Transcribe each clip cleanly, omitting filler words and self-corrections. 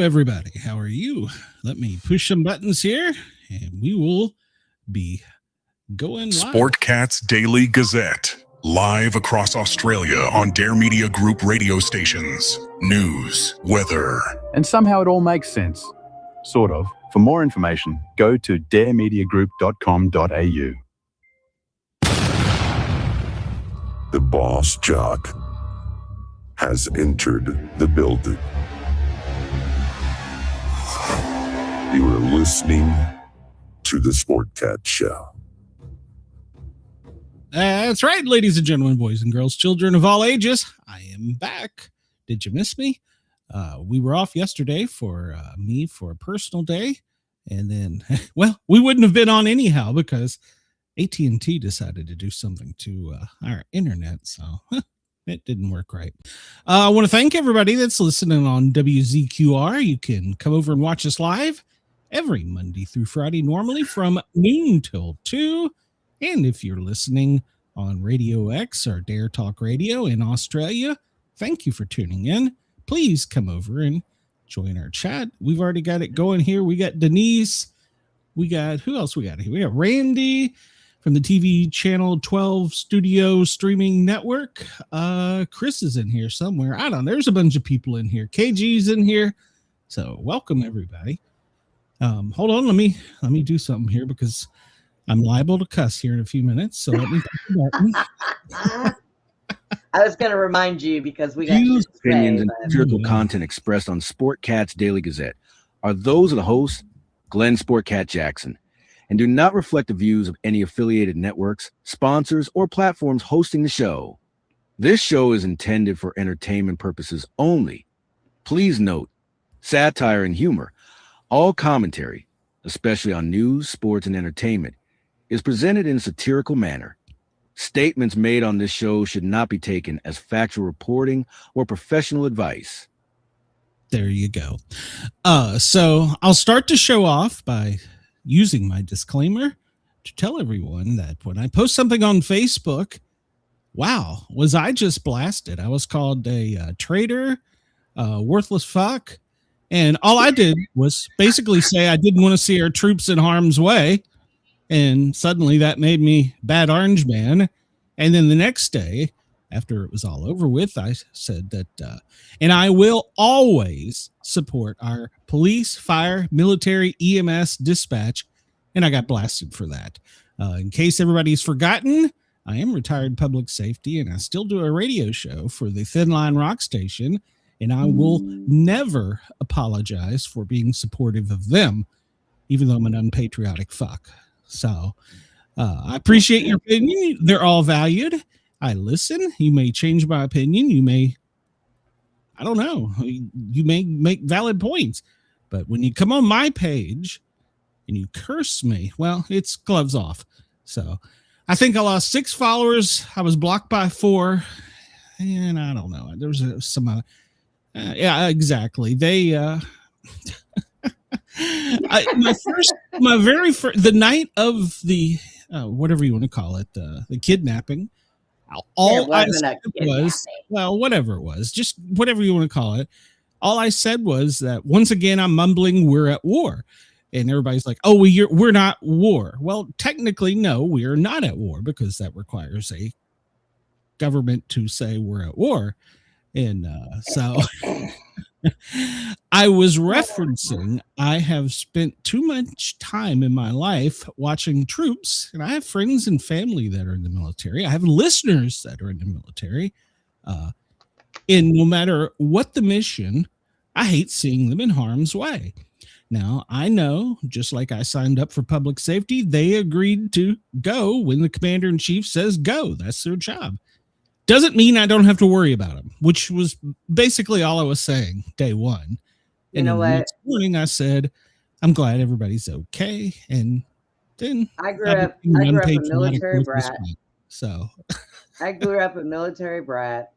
everybody. How are you? Let me push some buttons here, and we will be going live. Sportcat's Daily Gazette, live across Australia on Dare Media Group radio stations. News, weather. And somehow it all makes sense. Sort of. For more information, go to daremediagroup.com.au. The boss jock has entered the building. You are listening to the Sportcat Show. That's right, ladies and gentlemen, boys and girls, children of all ages. I am back. Did you miss me? We were off yesterday for me for a personal day. And then, well, we wouldn't have been on anyhow because AT&T decided to do something to our internet. So it didn't work right. I want to thank everybody that's listening on WZQR. You can come over and watch us live every Monday through Friday, normally from noon till 2. And if you're listening on Radio X or Dare Talk Radio in Australia, thank you for tuning in. Please come over and join our chat. We've already got it going here. We got Denise. We got, who else we got here? We got Randy from the TV Channel 12 Studio Streaming Network. Chris is in here somewhere. I don't know. There's a bunch of people in here. KG's in here. So welcome, everybody. Hold on. Let me do something here because I'm liable to cuss here in a few minutes. So let me push the button. I was going to remind you because we got views, opinions, and satirical content expressed on Sportcat's Daily Gazette are those of the host, Glenn Sportcat Jackson, and do not reflect the views of any affiliated networks, sponsors, or platforms hosting the show. This show is intended for entertainment purposes only. Please note, satire and humor, all commentary, especially on news, sports, and entertainment, is presented in a satirical manner. Statements made on this show should not be taken as factual reporting or professional advice. There you go. So I'll start the show off by using my disclaimer to tell everyone that when I post something on Facebook, wow, was I just blasted. I was called a traitor, worthless fuck. And all I did was basically say I didn't want to see our troops in harm's way. And suddenly that made me bad orange man. And then the next day, after it was all over with, I said that, and I will always support our police, fire, military, EMS, dispatch. And I got blasted for that. In case everybody's forgotten, I am retired public safety and I still do a radio show for the Thin Line Rock Station. And I will never apologize for being supportive of them, even though I'm an unpatriotic fuck. So I appreciate your opinion. They're all valued. I listen. You may change my opinion. You may, I don't know. You may make valid points. But when you come on my page and you curse me, well, it's gloves off. So I think I lost 6 followers. I was blocked by 4. And I don't know. There was some, yeah, exactly. They, the night of the whatever you want to call it, the kidnapping. All I said was, well, whatever it was, just whatever you want to call it. All I said was that once again I'm mumbling, we're at war, and everybody's like, "Oh, we're not war." Well, technically, no, we are not at war because that requires a government to say we're at war, and so. I was referencing I have spent too much time in my life watching troops, and I have friends and family that are in the military. I have listeners that are in the military. And no matter what the mission, I hate seeing them in harm's way. Now, I know, just like I signed up for public safety, they agreed to go when the commander-in-chief says go. That's their job. Doesn't mean I don't have to worry about them, which was basically all I was saying day one. You know what? Next morning I said, I'm glad everybody's okay. And then I grew up a military brat. So I grew up a military brat.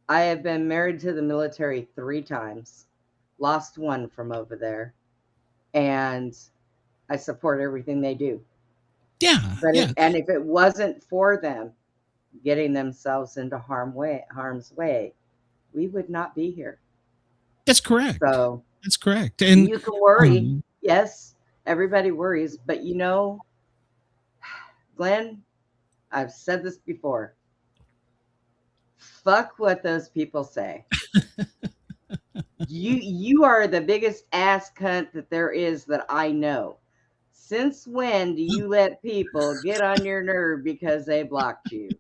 I have been married to the military 3 times, lost 1 from over there, and I support everything they do. Yeah. But if it wasn't for them getting themselves into harm's way, we would not be here. That's correct. So That's correct. And you can worry. Yes, everybody worries, but Glenn, I've said this before. Fuck what those people say. You are the biggest ass cunt that there is that I know. Since when do you let people get on your nerve because they blocked you?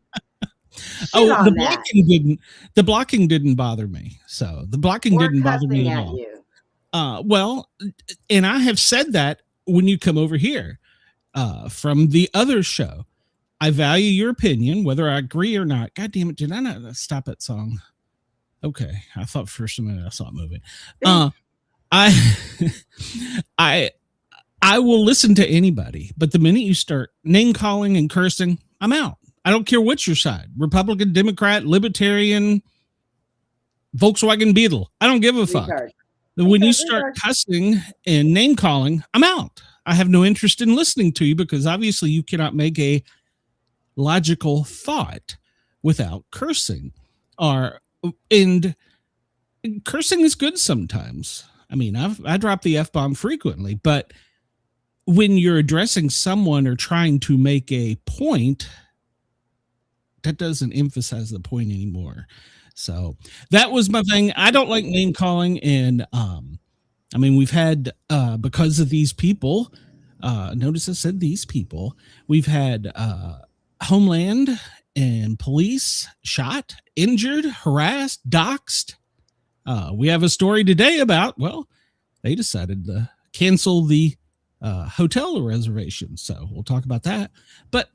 The blocking didn't bother me. So the blocking didn't bother me at all. You. Well, and I have said that when you come over here from the other show. I value your opinion, whether I agree or not. God damn it, did I not stop that song? Okay, I thought for a minute I saw it moving. I will listen to anybody, but the minute you start name calling and cursing, I'm out. I don't care what's your side, Republican, Democrat, Libertarian, Volkswagen Beetle. I don't give a fuck. When you start cussing and name calling, I'm out. I have no interest in listening to you because obviously you cannot make a logical thought without cursing. And cursing is good sometimes. I mean, I drop the F-bomb frequently, but when you're addressing someone or trying to make a point, that doesn't emphasize the point anymore. So that was my thing. I don't like name calling. And I mean, we've had, because of these people, notice I said these people, we've had Homeland and police shot, injured, harassed, doxxed. We have a story today about, well, they decided to cancel the hotel reservation. So we'll talk about that. But,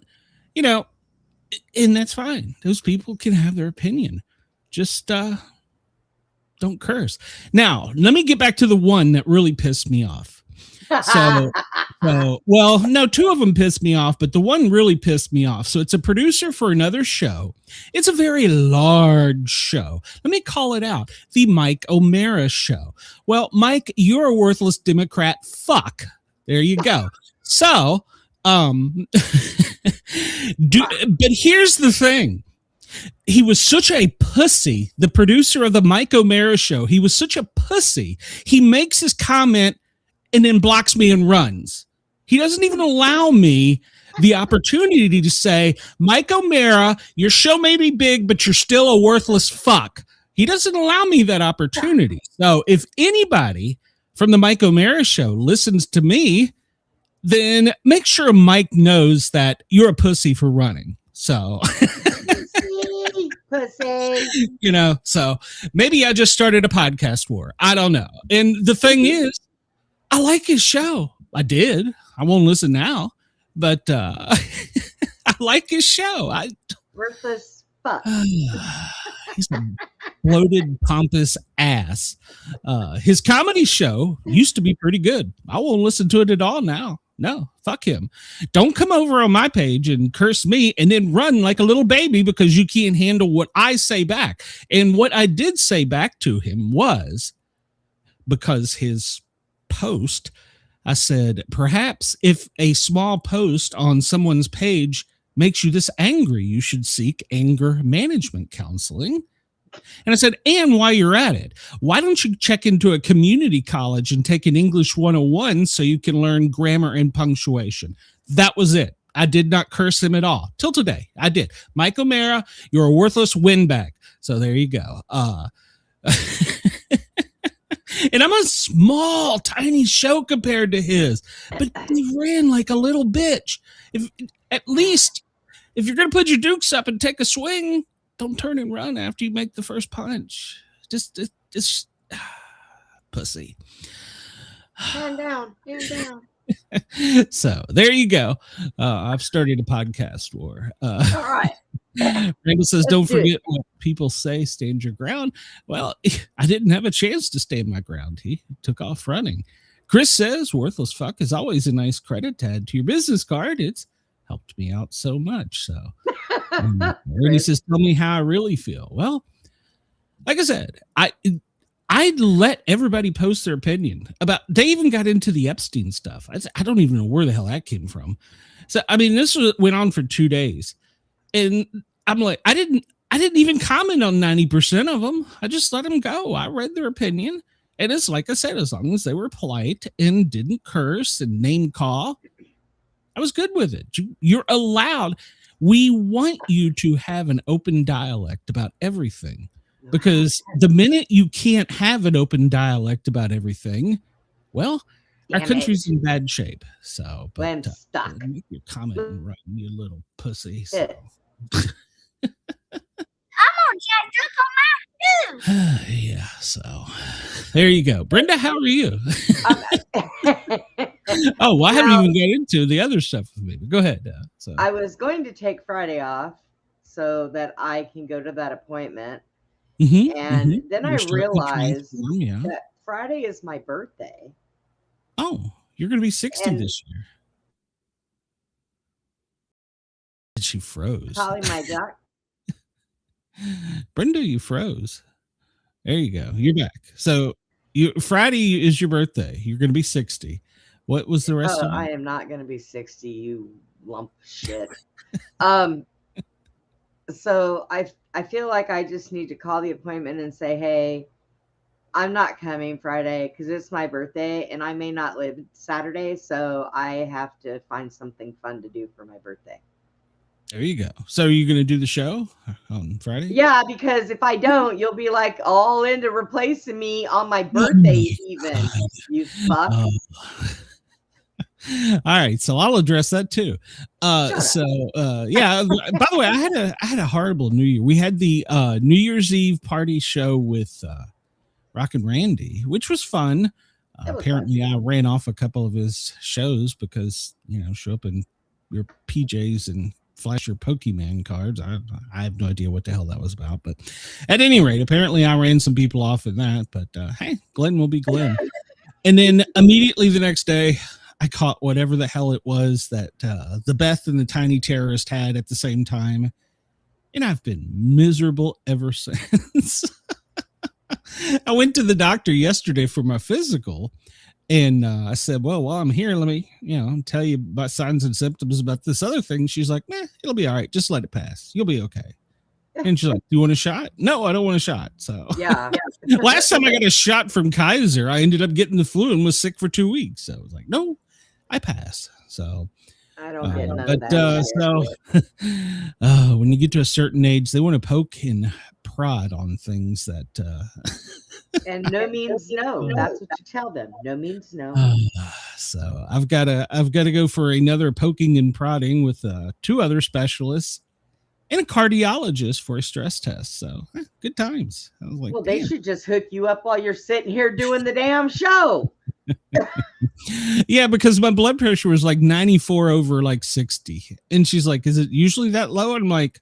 and that's fine. Those people can have their opinion. Just don't curse. Now, let me get back to the one that really pissed me off. So, well, no, two of them pissed me off, but the one really pissed me off. So it's a producer for another show. It's a very large show. Let me call it out. The Mike O'Mara Show. Well, Mike, you're a worthless Democrat. Fuck. There you go. So, but here's the thing. He was such a pussy. The producer of the Mike O'Mara Show. He was such a pussy. He makes his comment and then blocks me and runs. He doesn't even allow me the opportunity to say, Mike O'Mara, your show may be big, but you're still a worthless fuck. He doesn't allow me that opportunity. So if anybody from the Mike O'Mara Show listens to me, then make sure Mike knows that you're a pussy for running. So, pussy. So maybe I just started a podcast war. I don't know. And the thing is, I like his show. I did. I won't listen now, but I like his show. Worthless fuck. He's a bloated, pompous ass. His comedy show used to be pretty good. I won't listen to it at all now. No, fuck him. Don't come over on my page and curse me and then run like a little baby because you can't handle what I say back. And what I did say back to him was, because his post, I said, perhaps if a small post on someone's page makes you this angry, you should seek anger management counseling. And I said, and while you're at it, why don't you check into a community college and take an English 101 so you can learn grammar and punctuation? That was it. I did not curse him at all. Till today, I did. Mike O'Mara, you're a worthless windbag. So there you go. And I'm a small, tiny show compared to his, but he ran like a little bitch. At least, if you're going to put your dukes up and take a swing, don't turn and run after you make the first punch. Just pussy. Hand down. So there you go. I've started a podcast war. All right. Randall says, don't forget what people say, stand your ground. Well, I didn't have a chance to stand my ground. He took off running. Chris says, worthless fuck is always a nice credit to add to your business card. It's helped me out so much. So Ernie says, tell me how I really feel. Well, like I said, I'd let everybody post their opinion about, they even got into the Epstein stuff. I don't even know where the hell that came from. So, I mean, went on for 2 days. And I'm like, I didn't even comment on 90% of them. I just let them go. I read their opinion And it's like I said, as long as they were polite and didn't curse and name call, I was good with it. You're allowed. We want you to have an open dialect about everything, because the minute you can't have an open dialect about everything, well, our country's in bad shape. So, but I'm stuck. Make your comment and run, you little pussy. So. Yeah, so there you go. Brenda, how are you? Oh, well, I haven't even got into the other stuff with me, but go ahead. So I was going to take Friday off so that I can go to that appointment. And then I realized that Friday is my birthday. Oh, you're going to be 60 this year. She froze. Probably my doc. Brenda, you froze. There you go. You're back. So Friday is your birthday. You're going to be 60. What was the rest of it? I am not going to be 60, you lump of shit. So I feel like I just need to call the appointment and say, hey, I'm not coming Friday because it's my birthday and I may not live Saturday. So I have to find something fun to do for my birthday. There you go. So are you going to do the show on Friday? Yeah, because if I don't, you'll be like all into replacing me on my birthday even. You fuck. All right, so I'll address that too. Yeah. By the way, I had a horrible New Year. We had the New Year's Eve party show with Rockin' Randy, which was fun. Apparently, I ran off a couple of his shows because show up in your PJs and flash your Pokemon cards. I have no idea what the hell that was about, but at any rate, apparently I ran some people off in that. But hey, Glenn will be Glenn. And then immediately the next day, I caught whatever the hell it was that the Beth and the Tiny Terrorist had at the same time. And I've been miserable ever since. I went to the doctor yesterday for my physical. And I said, well, while I'm here, let me, tell you about signs and symptoms about this other thing. She's like, it'll be all right. Just let it pass. You'll be okay. And she's like, do you want a shot? No, I don't want a shot. So yeah. Last time I got a shot from Kaiser, I ended up getting the flu and was sick for 2 weeks. So I was like, no, I passed. So I don't get none of that. When you get to a certain age, they want to poke and prod on things that and no means no. That's what you tell them. No means no. So I've got to go for another poking and prodding with 2 other specialists and a cardiologist for a stress test. So good times. I was like, well, they should just hook you up while you're sitting here doing the damn show. Yeah, because my blood pressure was like 94 over like 60. And she's like, is it usually that low? And I'm like,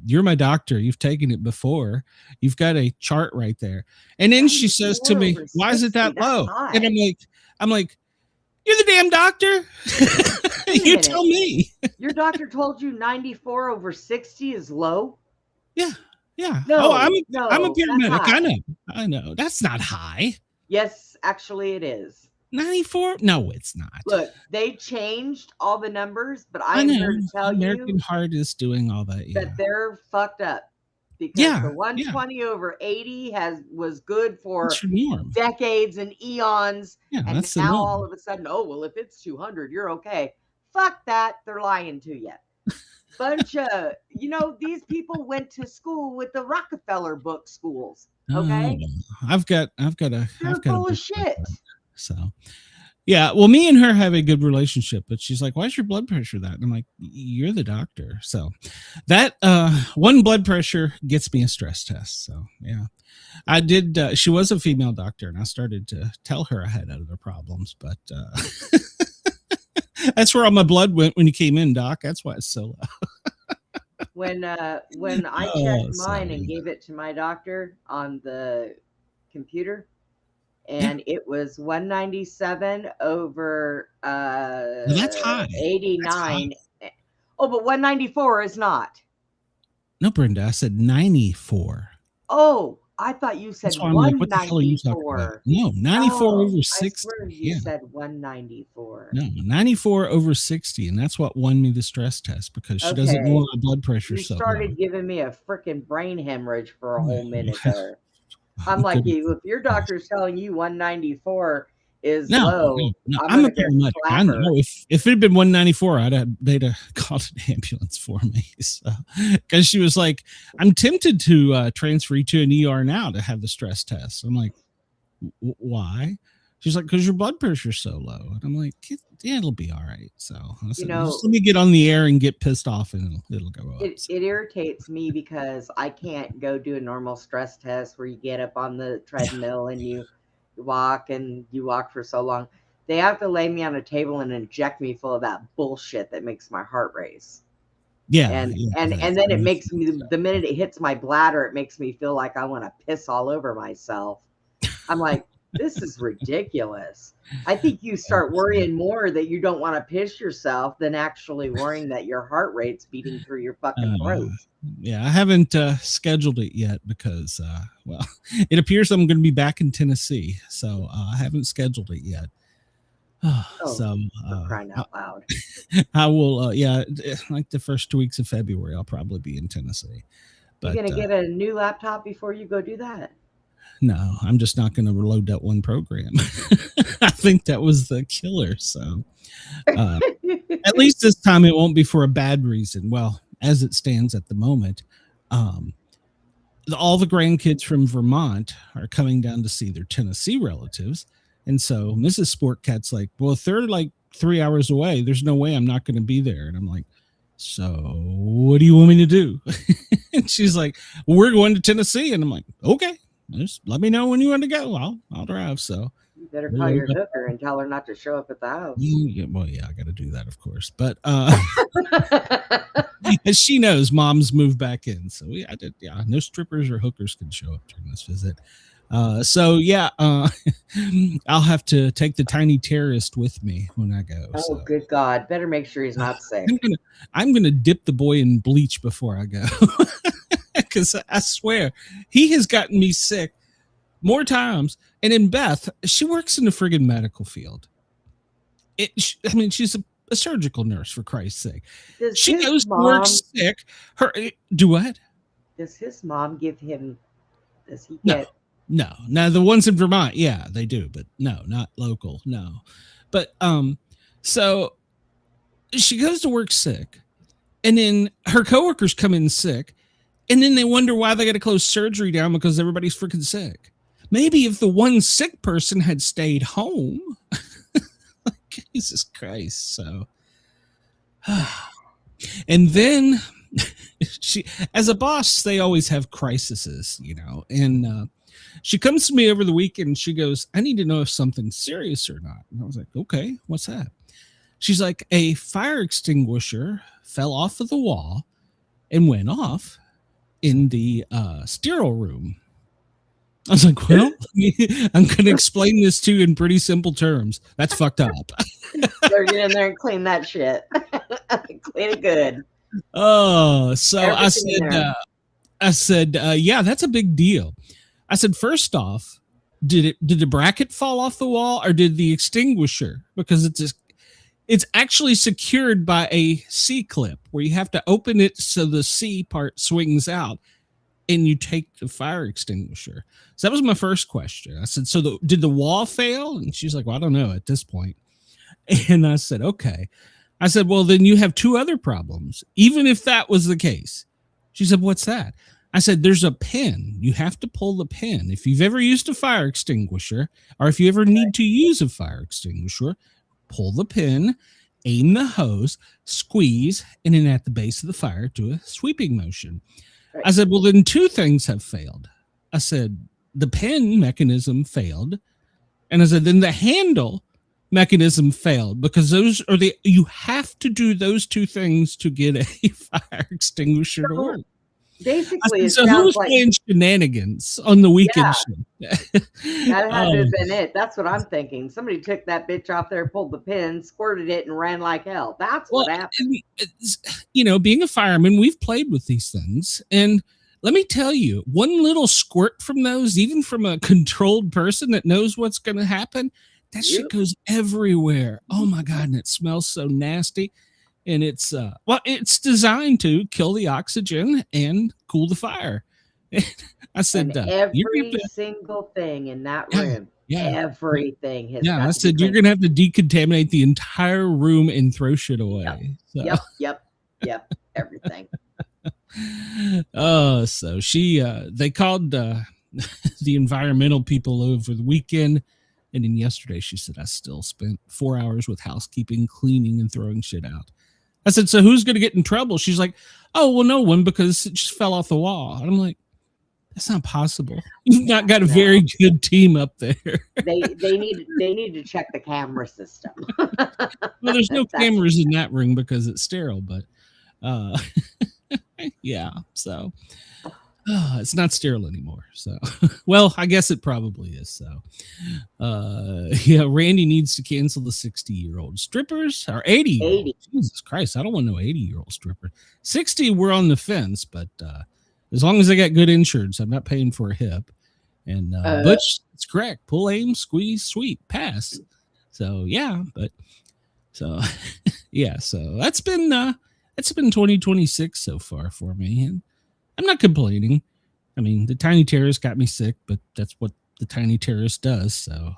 you're my doctor. You've taken it before. You've got a chart right there. And then she says to me, why is it that low? And I'm like, you're the damn doctor. You tell me. Your doctor told you 94 over 60 is low? Yeah. No, I'm a paramedic. I know. That's not high. Yes, actually it is. 94? No, it's not. Look, they changed all the numbers, but I'm here to tell American Heart is doing all that. That they're fucked up because the 120 over 80 was good for decades and eons. Yeah, and now all of a sudden, if it's 200, you're okay. Fuck that. They're lying to you. Bunch of, these people went to school with the Rockefeller book schools. Okay. I've got They're full of shit. So, yeah. Well, me and her have a good relationship, but she's like, "Why is your blood pressure that?" And I'm like, "You're the doctor." So, that one blood pressure gets me a stress test. So, yeah, I did. She was a female doctor, and I started to tell her I had other problems, but that's where all my blood went when you came in, Doc. That's why it's so low. When I checked mine and gave it to my doctor on the computer, and it was 197 over that's high. 89. That's high. Oh, but 194 is not. No, Brenda, I said 94. Oh, I thought you said 194. Like, what the hell are you talking about? No, 94 over 60. I swear you said 194. No, 94 over 60, and that's what won me the stress test because she doesn't want my blood pressure. You started giving me a freaking brain hemorrhage for a whole minute there. I'm We like couldn't- you. If your doctor's telling you 194 is No, low, no, I'm I'm a gonna go paramedic. I slap her. know if it had been 194, they'd have called an ambulance for me. So, because she was like, I'm tempted to transfer you to an ER now to have the stress test. I'm like, why? She's like, because your blood pressure's so low. And I'm like, yeah, it'll be all right. So I said, just let me get on the air and get pissed off and it'll go up. It irritates me because I can't go do a normal stress test where you get up on the treadmill and you walk for so long. They have to lay me on a table and inject me full of that bullshit that makes my heart race. Yeah. And then it makes me, the minute it hits my bladder, it makes me feel like I want to piss all over myself. I'm like, this is ridiculous. I think you start worrying more that you don't want to piss yourself than actually worrying that your heart rate's beating through your fucking throat. Yeah, I haven't scheduled it yet because, well, it appears I'm going to be back in Tennessee. So I haven't scheduled it yet. So crying out loud. I will, like the first 2 weeks of February, I'll probably be in Tennessee. But, you going to get a new laptop before you go do that? No, I'm just not going to reload that one program. I think that was the killer. So at least this time it won't be for a bad reason. Well, as it stands at the moment, all the grandkids from Vermont are coming down to see their Tennessee relatives. And so Mrs. Sportcat's like, well, if they're like 3 hours away, there's no way I'm not going to be there. And I'm like, so what do you want me to do? And she's like, well, we're going to Tennessee. And I'm like, okay. Just let me know when you want to go. I'll drive. So you better call your hooker and tell her not to show up at the house. Yeah, well, yeah, I got to do that, of course. But as she knows, mom's moved back in. So I did. Yeah, no strippers or hookers can show up during this visit. So yeah, I'll have to take the tiny terrorist with me when I go. Oh, so. Good God! Better make sure he's not sick. I'm gonna dip the boy in bleach before I go. Because I swear he has gotten me sick more times. And in Beth, she works in the friggin' medical field. She's a surgical nurse, for Christ's sake. She goes to work sick. Do what? Does his mom give him? Does he get? No. Now the ones in Vermont, yeah, they do, but no, not local. No, but so she goes to work sick, and then her coworkers come in sick. And then they wonder why they got to close surgery down because everybody's freaking sick. Maybe if the one sick person had stayed home. Jesus Christ. So, and then she, as a boss, they always have crises, and she comes to me over the weekend and she goes, I need to know if something's serious or not. And I was like, okay, what's that? She's like, a fire extinguisher fell off of the wall and went off in the sterile room. I was like, well, I'm going to explain this to you in pretty simple terms. That's fucked up. Better get in there and clean that shit. Clean it good. Oh, so Everything I said, yeah, that's a big deal. I said, first off, did the bracket fall off the wall or did the extinguisher? Because it's actually secured by a C-clip where you have to open it so the C part swings out and you take the fire extinguisher. So that was my first question. I said, so did the wall fail? And she's like, well, I don't know at this point. And I said, okay. I said, well, then you have two other problems, even if that was the case. She said, what's that? I said, there's a pin. You have to pull the pin. If you've ever used a fire extinguisher or if you ever need to use a fire extinguisher, pull the pin, aim the hose, squeeze, and then at the base of the fire, do a sweeping motion. Right. I said, well, then two things have failed. I said, the pin mechanism failed. And I said, then the handle mechanism failed because those are you have to do those two things to get a fire extinguisher to work. Basically, so who was playing shenanigans on the weekend? Yeah. That had to have been it. That's what I'm thinking. Somebody took that bitch off there, pulled the pin, squirted it, and ran like hell. That's what happened. Being a fireman, we've played with these things. And let me tell you, one little squirt from those, even from a controlled person that knows what's going to happen, that shit goes everywhere. Oh, my God. And it smells so nasty. And it's designed to kill the oxygen and cool the fire. I said, And you're gonna every single thing in that yeah, room, yeah, everything has yeah. I got to be said, you're cleaned. gonna have to decontaminate the entire room and throw shit away. So. Yep. Everything. So they called the environmental people over the weekend, and then yesterday she said I still spent 4 hours with housekeeping, cleaning, and throwing shit out. I said, so who's going to get in trouble? She's like, oh, well, no one, because it just fell off the wall. And I'm like, that's not possible. You've not got a very good team up there. They need to check the camera system. Well, there's no cameras in that room because it's sterile, but yeah, so it's not sterile anymore. So, well, I guess it probably is. So, yeah, Randy needs to cancel the 60-year-old strippers or 80. Jesus Christ, I don't want no 80-year-old stripper. 60, we're on the fence, but as long as they got good insurance, I'm not paying for a hip. And Butch, it's correct. Pull, aim, squeeze, sweep, pass. So yeah, but so yeah, so that's been 2026 so far for me, and I'm not complaining. I mean, the tiny terrorist got me sick, but that's what the tiny terrorist does. So,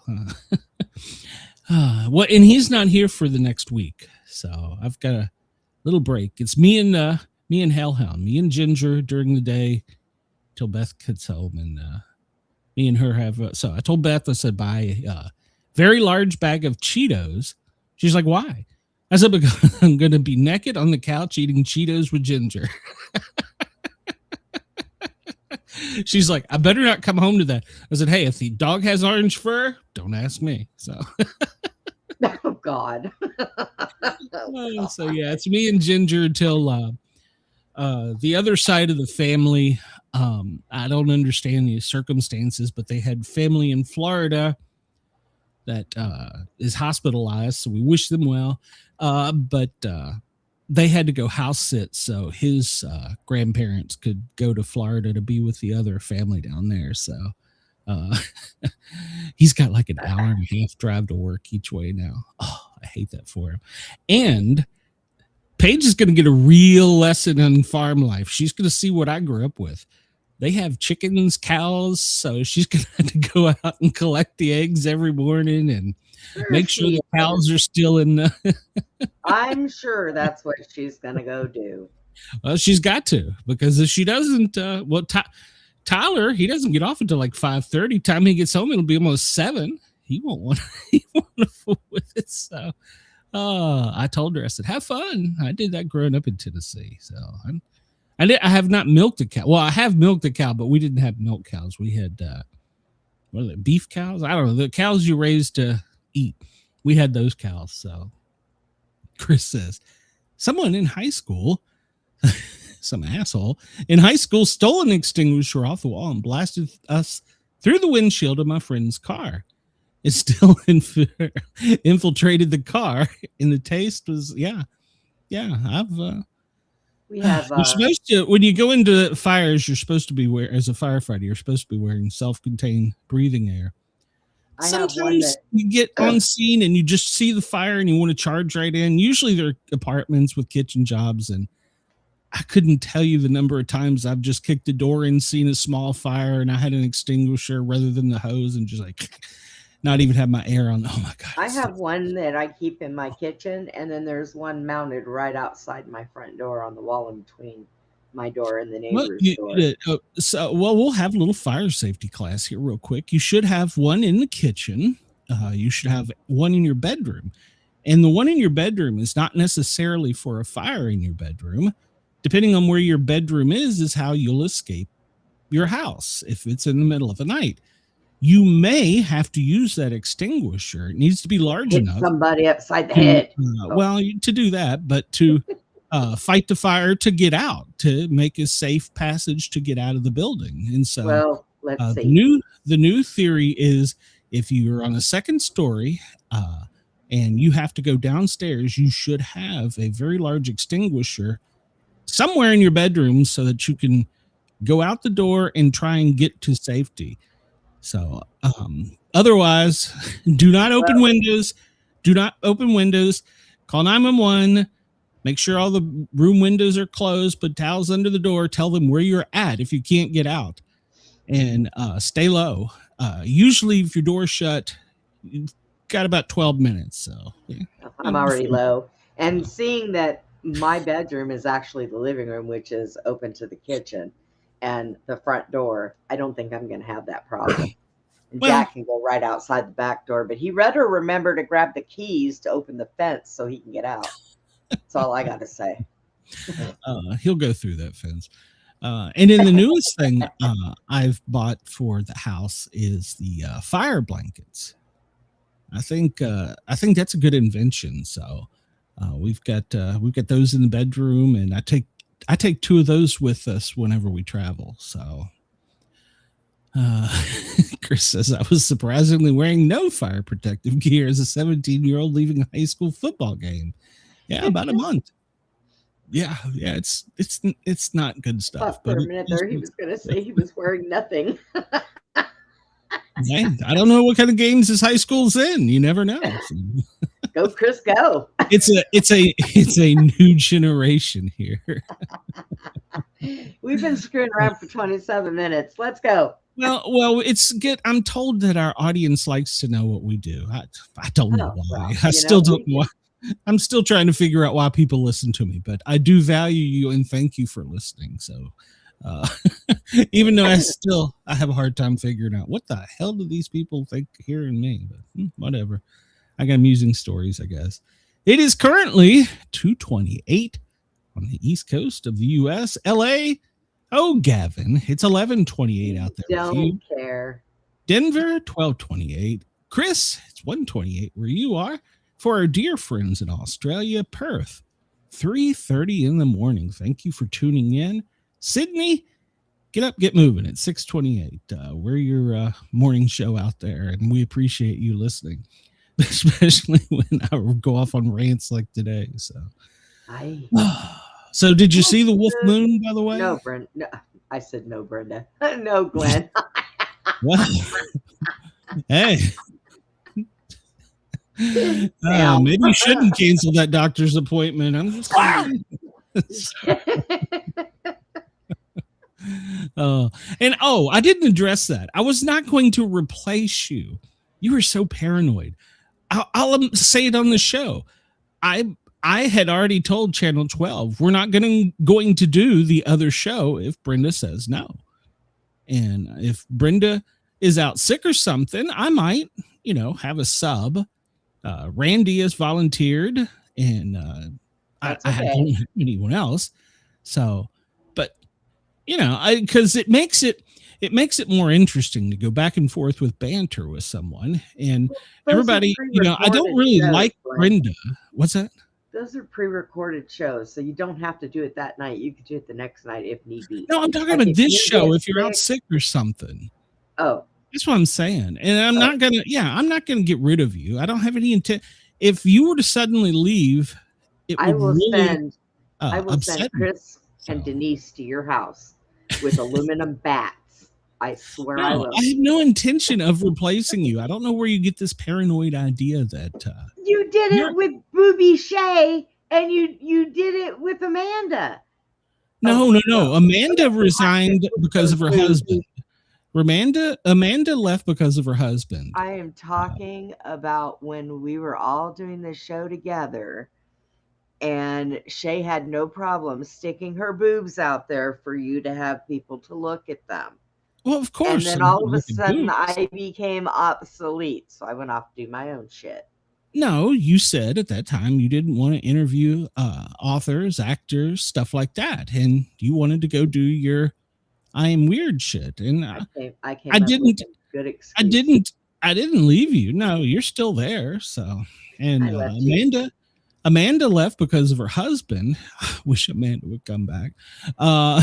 what? And he's not here for the next week, so I've got a little break. It's me and Hellhound, me and Ginger during the day till Beth gets home, and me and her have. So I told Beth, I said, buy a very large bag of Cheetos. She's like, why? I said, because I'm going to be naked on the couch eating Cheetos with Ginger. She's like, I better not come home to that. I said, hey, if the dog has orange fur, don't ask me. So, oh God. So yeah, it's me and Ginger until the other side of the family. I don't understand the circumstances, but they had family in Florida that is hospitalized, so we wish them well. But they had to go house sit so his grandparents could go to Florida to be with the other family down there. So he's got like an hour and a half drive to work each way now. Oh, I hate that for him. And Paige is going to get a real lesson on farm life. She's going to see what I grew up with. They have chickens, cows, so she's going to have to go out and collect the eggs every morning and make sure the cows are still in the I'm sure that's what she's going to go do. Well, she's got to, because if she doesn't, Tyler, he doesn't get off until like 5:30. Time he gets home, it'll be almost 7. He won't want to fool with it. So I told her, I said, have fun. I did that growing up in Tennessee. So I have not milked a cow. Well, I have milked a cow, but we didn't have milk cows. We had, what are they, beef cows? I don't know. The cows you raise to eat. We had those cows. So Chris says, someone in high school, some asshole in high school, stole an extinguisher off the wall and blasted us through the windshield of my friend's car. It still infiltrated the car, and the taste was, We have you're supposed to, when you go into fires, you're supposed to be as a firefighter, you're supposed to be wearing self-contained breathing air. Sometimes you get on scene and you just see the fire and you want to charge right in. Usually they're apartments with kitchen jobs, and I couldn't tell you the number of times I've just kicked the door in, seen a small fire, and I had an extinguisher rather than the hose, and just like not even have my air on. Oh my God. I have one that I keep in my kitchen, and then there's one mounted right outside my front door on the wall in between my door and the neighbor's door. We'll have a little fire safety class here real quick. You should have one in the kitchen. You should have one in your bedroom. And the one in your bedroom is not necessarily for a fire in your bedroom. Depending on where your bedroom is how you'll escape your house if it's in the middle of the night. You may have to use that extinguisher. It needs to be large enough. Somebody upside the head. Well, to do that, but to fight the fire, to get out, to make a safe passage to get out of the building. And so, let's see. The new theory is if you're on a second story and you have to go downstairs, you should have a very large extinguisher somewhere in your bedroom so that you can go out the door and try and get to safety. So, otherwise, do not open windows. Do not open windows. Call 911. Make sure all the room windows are closed, put towels under the door, tell them where you're at if you can't get out, and stay low. Usually if your door's shut, you've got about 12 minutes. So yeah. I'm already low. And seeing that my bedroom is actually the living room, which is open to the kitchen and the front door, I don't think I'm going to have that problem. And Well, Jack can go right outside the back door, but he better remember to grab the keys to open the fence so he can get out. That's all I got to say. he'll go through that fence. And then the newest thing I've bought for the house is the fire blankets. I think that's a good invention. So we've got those in the bedroom, and I take 2 of those with us whenever we travel. So Chris says I was surprisingly wearing no fire protective gear as a 17-year-old leaving a high school football game. Yeah, about a month. Yeah, it's not good stuff. Thought for a minute there he was going to say he was wearing nothing. Hey, I don't know what kind of games his high school's in. You never know. So. Go, Chris, go. It's a new generation here. We've been screwing around for 27 minutes. Let's go. Well, it's good. I'm told that our audience likes to know what we do. I don't know why. Well, I still don't know why. I'm still trying to figure out why people listen to me, but I do value you and thank you for listening. So, even though I have a hard time figuring out what the hell do these people think hearing me, but whatever. I got amusing stories, I guess. It is currently 2:28 on the East Coast of the U.S. LA. Oh, Gavin, it's 11:28 out there. Don't care. Denver, 12:28. Chris, it's 1:28 where you are. For our dear friends in Australia, Perth, 3:30 in the morning. Thank you for tuning in. Sydney, get up, get moving at 6:28. We're your morning show out there, and we appreciate you listening, especially when I go off on rants like today. So did you see the Wolf Moon, by the way? No, Brenda. No, I said no, Brenda. No, Glenn. Well, hey. Maybe you shouldn't cancel that doctor's appointment. I'm just I didn't address that. I was not going to replace you. You were so paranoid. I'll say it on the show. I had already told Channel 12 we're not going to do the other show if Brenda says no. And if Brenda is out sick or something, I might, have a sub. Randy has volunteered, and I don't have anyone else. So, but because it makes it more interesting to go back and forth with banter with someone, and everybody. I don't really like Brenda. What's that? Those are pre-recorded shows, so you don't have to do it that night. You could do it the next night if need be. No, I'm talking about this show. If you're out sick or something. Oh. That's what I'm saying. And I'm not going to get rid of you. I don't have any intent. If you were to suddenly leave, I will send Chris and Denise to your house with aluminum bats. I swear I will. I have no intention of replacing you. I don't know where you get this paranoid idea that you did it with Booby Shay and you did it with Amanda. No. Amanda resigned because of her husband. Amanda left because of her husband. I am talking about when we were all doing the show together, and Shay had no problem sticking her boobs out there for you to have people to look at them. Well, of course. And then all of a sudden, I became obsolete, so I went off to do my own shit. No, you said at that time you didn't want to interview authors, actors, stuff like that, and you wanted to go do your I am weird shit, and I didn't leave you. No, you're still there. So, and Amanda left because of her husband. I wish Amanda would come back.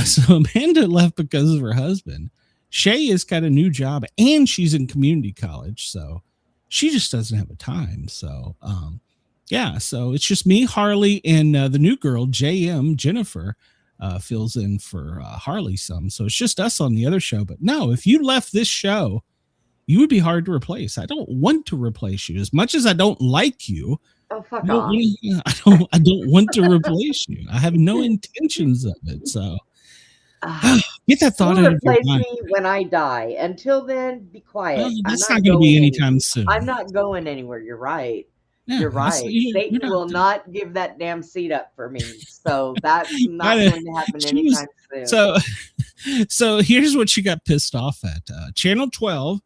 So Amanda left because of her husband. Shay has got a new job, and she's in community college, so she just doesn't have a time. So, so it's just me, Harley, and the new girl, Jennifer. Fills in for Harley some. So it's just us on the other show. But no, if you left this show, you would be hard to replace. I don't want to replace you. As much as I don't like you, Oh, fuck I don't, off. I don't want to replace you. I have no intentions of it. So get that thought You'll out of your replace mind. me when I die. Until then, be quiet. That's not going to be anytime soon. I'm not going anywhere. You're right. Yeah, You're right. you're Satan not- will not give that damn seat up for me. So that's not Gotta- going to happen anytime soon. So here's what she got pissed off at. Channel 12.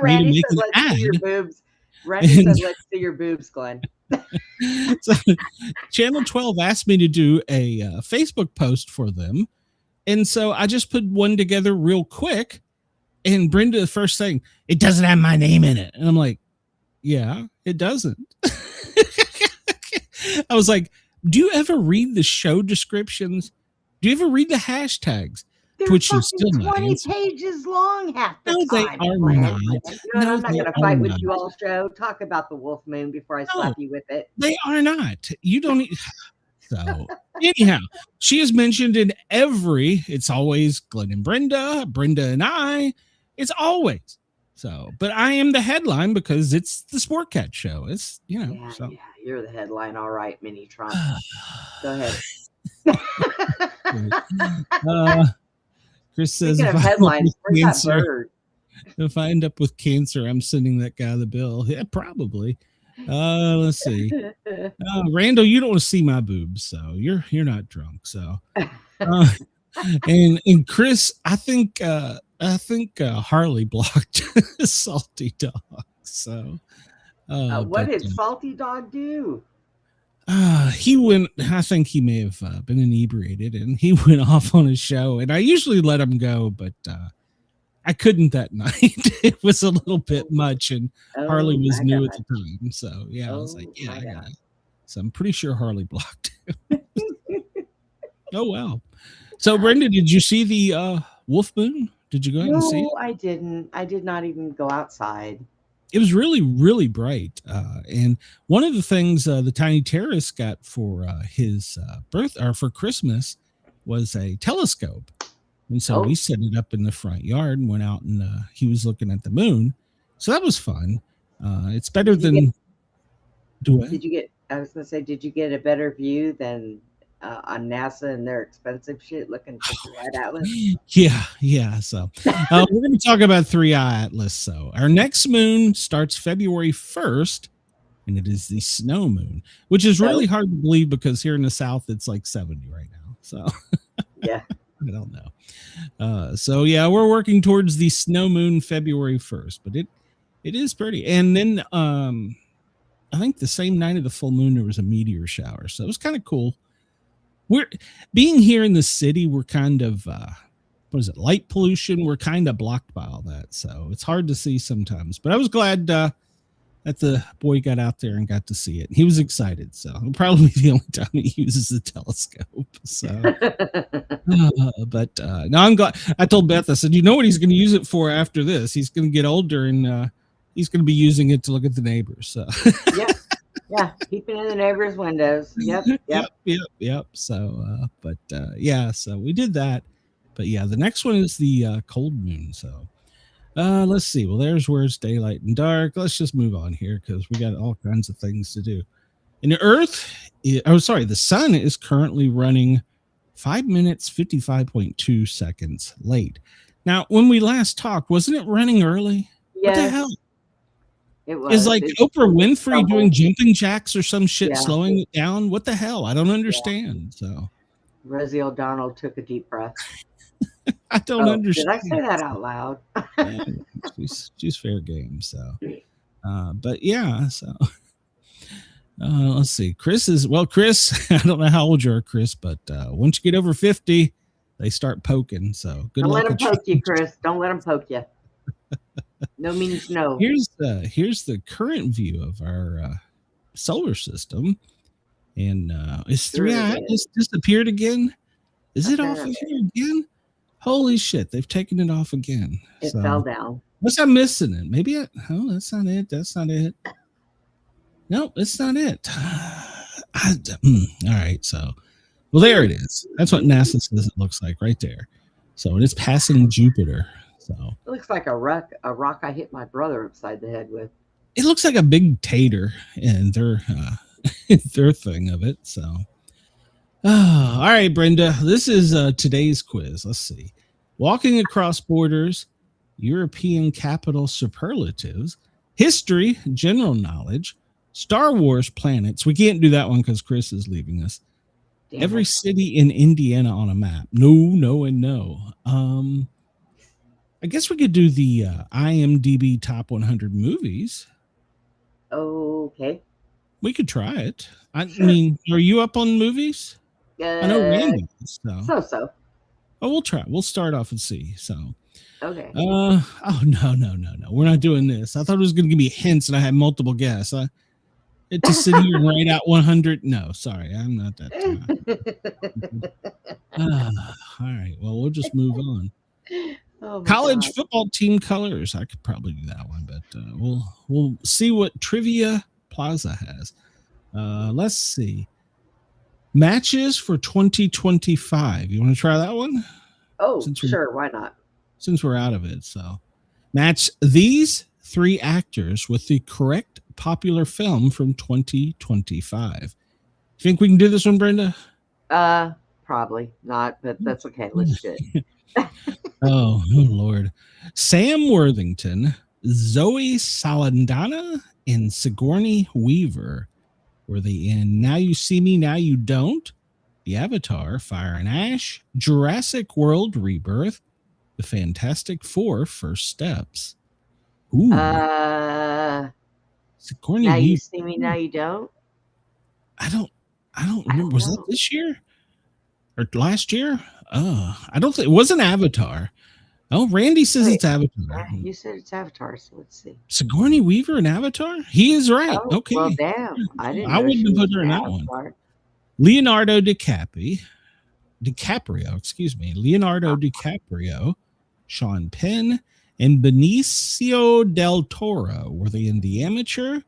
Randy make said, an let's see your ad. boobs. Randy said, let's see your boobs, Glenn. So, Channel 12 asked me to do a Facebook post for them. And so I just put one together real quick. And Brenda, the first thing, it doesn't have my name in it. And I'm like, yeah, it doesn't. I was like, do you ever read the show descriptions? Do you ever read the hashtags? They're Which fucking is still not 20 answered. pages long half the No, they time. are Glenn. not. You know, No, I'm not they going to are fight with not. you all show. Talk about the wolf moon before I slap you with it. They are not. You don't. So anyhow, she is mentioned in every. It's always Glenn and Brenda, Brenda and I. It's always so. But I am the headline because it's the Sportcat show. It's Yeah, So. yeah, you're the headline. All right, Mini Trump. Go ahead. Chris says, Speaking of headlines, where's that bird? If I end up with cancer, I'm sending that guy the bill. Yeah, probably. Let's see. Randall, you don't want to see my boobs, so you're not drunk. So, and Chris, I think Harley blocked Salty Dog. So, what did Salty Dog do? He went. I think he may have been inebriated, and he went off on his show. And I usually let him go, but I couldn't that night. It was a little bit much, and Harley was new at the time. So yeah, I was like, yeah, I got it. So I'm pretty sure Harley blocked him. Oh wow. So Brenda, did you see the wolf moon? Did you go out and see it? No, I didn't. I did not even go outside. It was really, really bright. And one of the things the Tiny Terrorist got for his for Christmas was a telescope. And so we set it up in the front yard and went out, and he was looking at the moon. So that was fun. It's better than. Did you get? I was going to say, did you get a better view than on NASA and their expensive shit looking for the Red Atlas? Yeah. So we're going to talk about 3-Eye Atlas. So our next moon starts February 1st, and it is the snow moon, which is really hard to believe because here in the South it's like 70 right now. So yeah. I don't know. So yeah, we're working towards the snow moon February 1st, but it is pretty. And then I think the same night of the full moon there was a meteor shower, so it was kind of cool. We're being here in the city, we're kind of light pollution, we're kind of blocked by all that, so it's hard to see sometimes. But I was glad that the boy got out there and got to see it. He was excited, so it'll probably be the only time he uses the telescope. So but no, I'm glad. I told Beth, I said, you know what he's going to use it for after this? He's going to get older, and he's going to be using it to look at the neighbors. So yeah, peeping in the neighbors' windows. Yep. So so we did that. But yeah, the next one is the cold moon. So let's see. Well, there's where it's daylight and dark. Let's just move on here because we got all kinds of things to do. And the sun is currently running 5 minutes 55.2 seconds late. Now, when we last talked, wasn't it running early? Yes. What the hell? It was. Is like Oprah Winfrey doing jumping jacks or some shit, slowing it down? What the hell? I don't understand. So Rosie O'Donnell took a deep breath. I don't understand. Did I say that out loud? Yeah, she's fair game. So, but yeah. So, let's see. Chris, I don't know how old you are, Chris, but once you get over 50, they start poking. So good luck. Don't let them poke you, Chris. Don't let them poke you. No means no. Here's the current view of our solar system, and is 3-Eye Atlas disappeared again? Is it off of here again? Holy shit! They've taken it off again. It fell down. What's I missing it? Maybe that's not it. That's not it. No, it's not it. All right, so there it is. That's what NASA says it looks like right there. So it is passing Jupiter. So it looks like a rock I hit my brother upside the head with. It looks like a big tater, and they're their thing of it. So, all right, Brenda, this is today's quiz. Let's see. Walking across borders, European capital superlatives, history, general knowledge, Star Wars planets. We can't do that one because Chris is leaving us. Damn Every it. city in Indiana on a map. No, and no. I guess we could do the IMDb top 100 movies. Okay. We could try it. I Sure. mean, are you up on movies? I know Randy is, so. So. Oh, we'll try. We'll start off and see. So, Okay. oh no. We're not doing this. I thought it was going to give me hints and I had multiple guesses. To sit here and write out 100. No, sorry. I'm not that. All right. Well, we'll just move on. Oh my College God. football team colors. I could probably do that one, but we'll see what Trivia Plaza has. Let's see. Matches for 2025. You want to try that one? Oh, sure. Why not? Since we're out of it. So, match these 3 actors with the correct popular film from 2025. Think we can do this one, Brenda? Probably not, but that's okay. Let's do it. Oh, Lord. Sam Worthington, Zoe Saldana, and Sigourney Weaver. Were they in Now You See Me, Now You Don't, The Avatar, Fire and Ash, Jurassic World Rebirth, The Fantastic Four, First Steps? Ooh. Sigourney Now Weaver. You See Me, Now You Don't? I don't remember. Was that this year? Or last year? I don't think it wasn't Avatar. Oh, Randy says it's Avatar. You said it's Avatar, so let's see. Sigourney Weaver in Avatar? He is right. Oh, Okay. Well, damn. I didn't. I wouldn't have put her in that one. Leonardo DiCaprio, Leonardo DiCaprio, Sean Penn, and Benicio del Toro. Were they in The Amateur?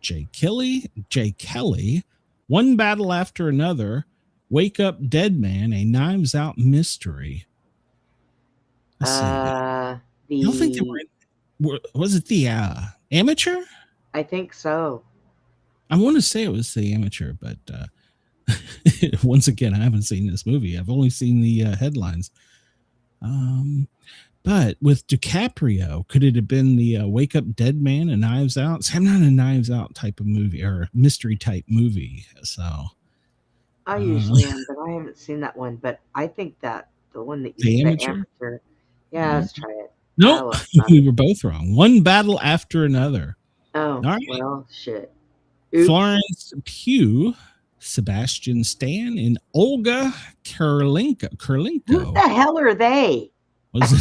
Jay Kelly, One Battle After Another, Wake Up Dead Man, A Knives Out Mystery. Let's see. I don't think they was it The Amateur? I think so. I want to say it was The Amateur, but once again, I haven't seen this movie. I've only seen the headlines. But with DiCaprio, could it have been the Wake Up Dead Man and Knives Out? See, I'm not a Knives Out type of movie or mystery type movie. So I usually am, but I haven't seen that one. But I think that the one that The you Amateur? Yeah, let's try it. Nope, we were both wrong. One Battle After Another. Oh, right. Well, shit. Oops. Florence Pugh, Sebastian Stan, and Olga Kurylenko. Who the hell are they? Was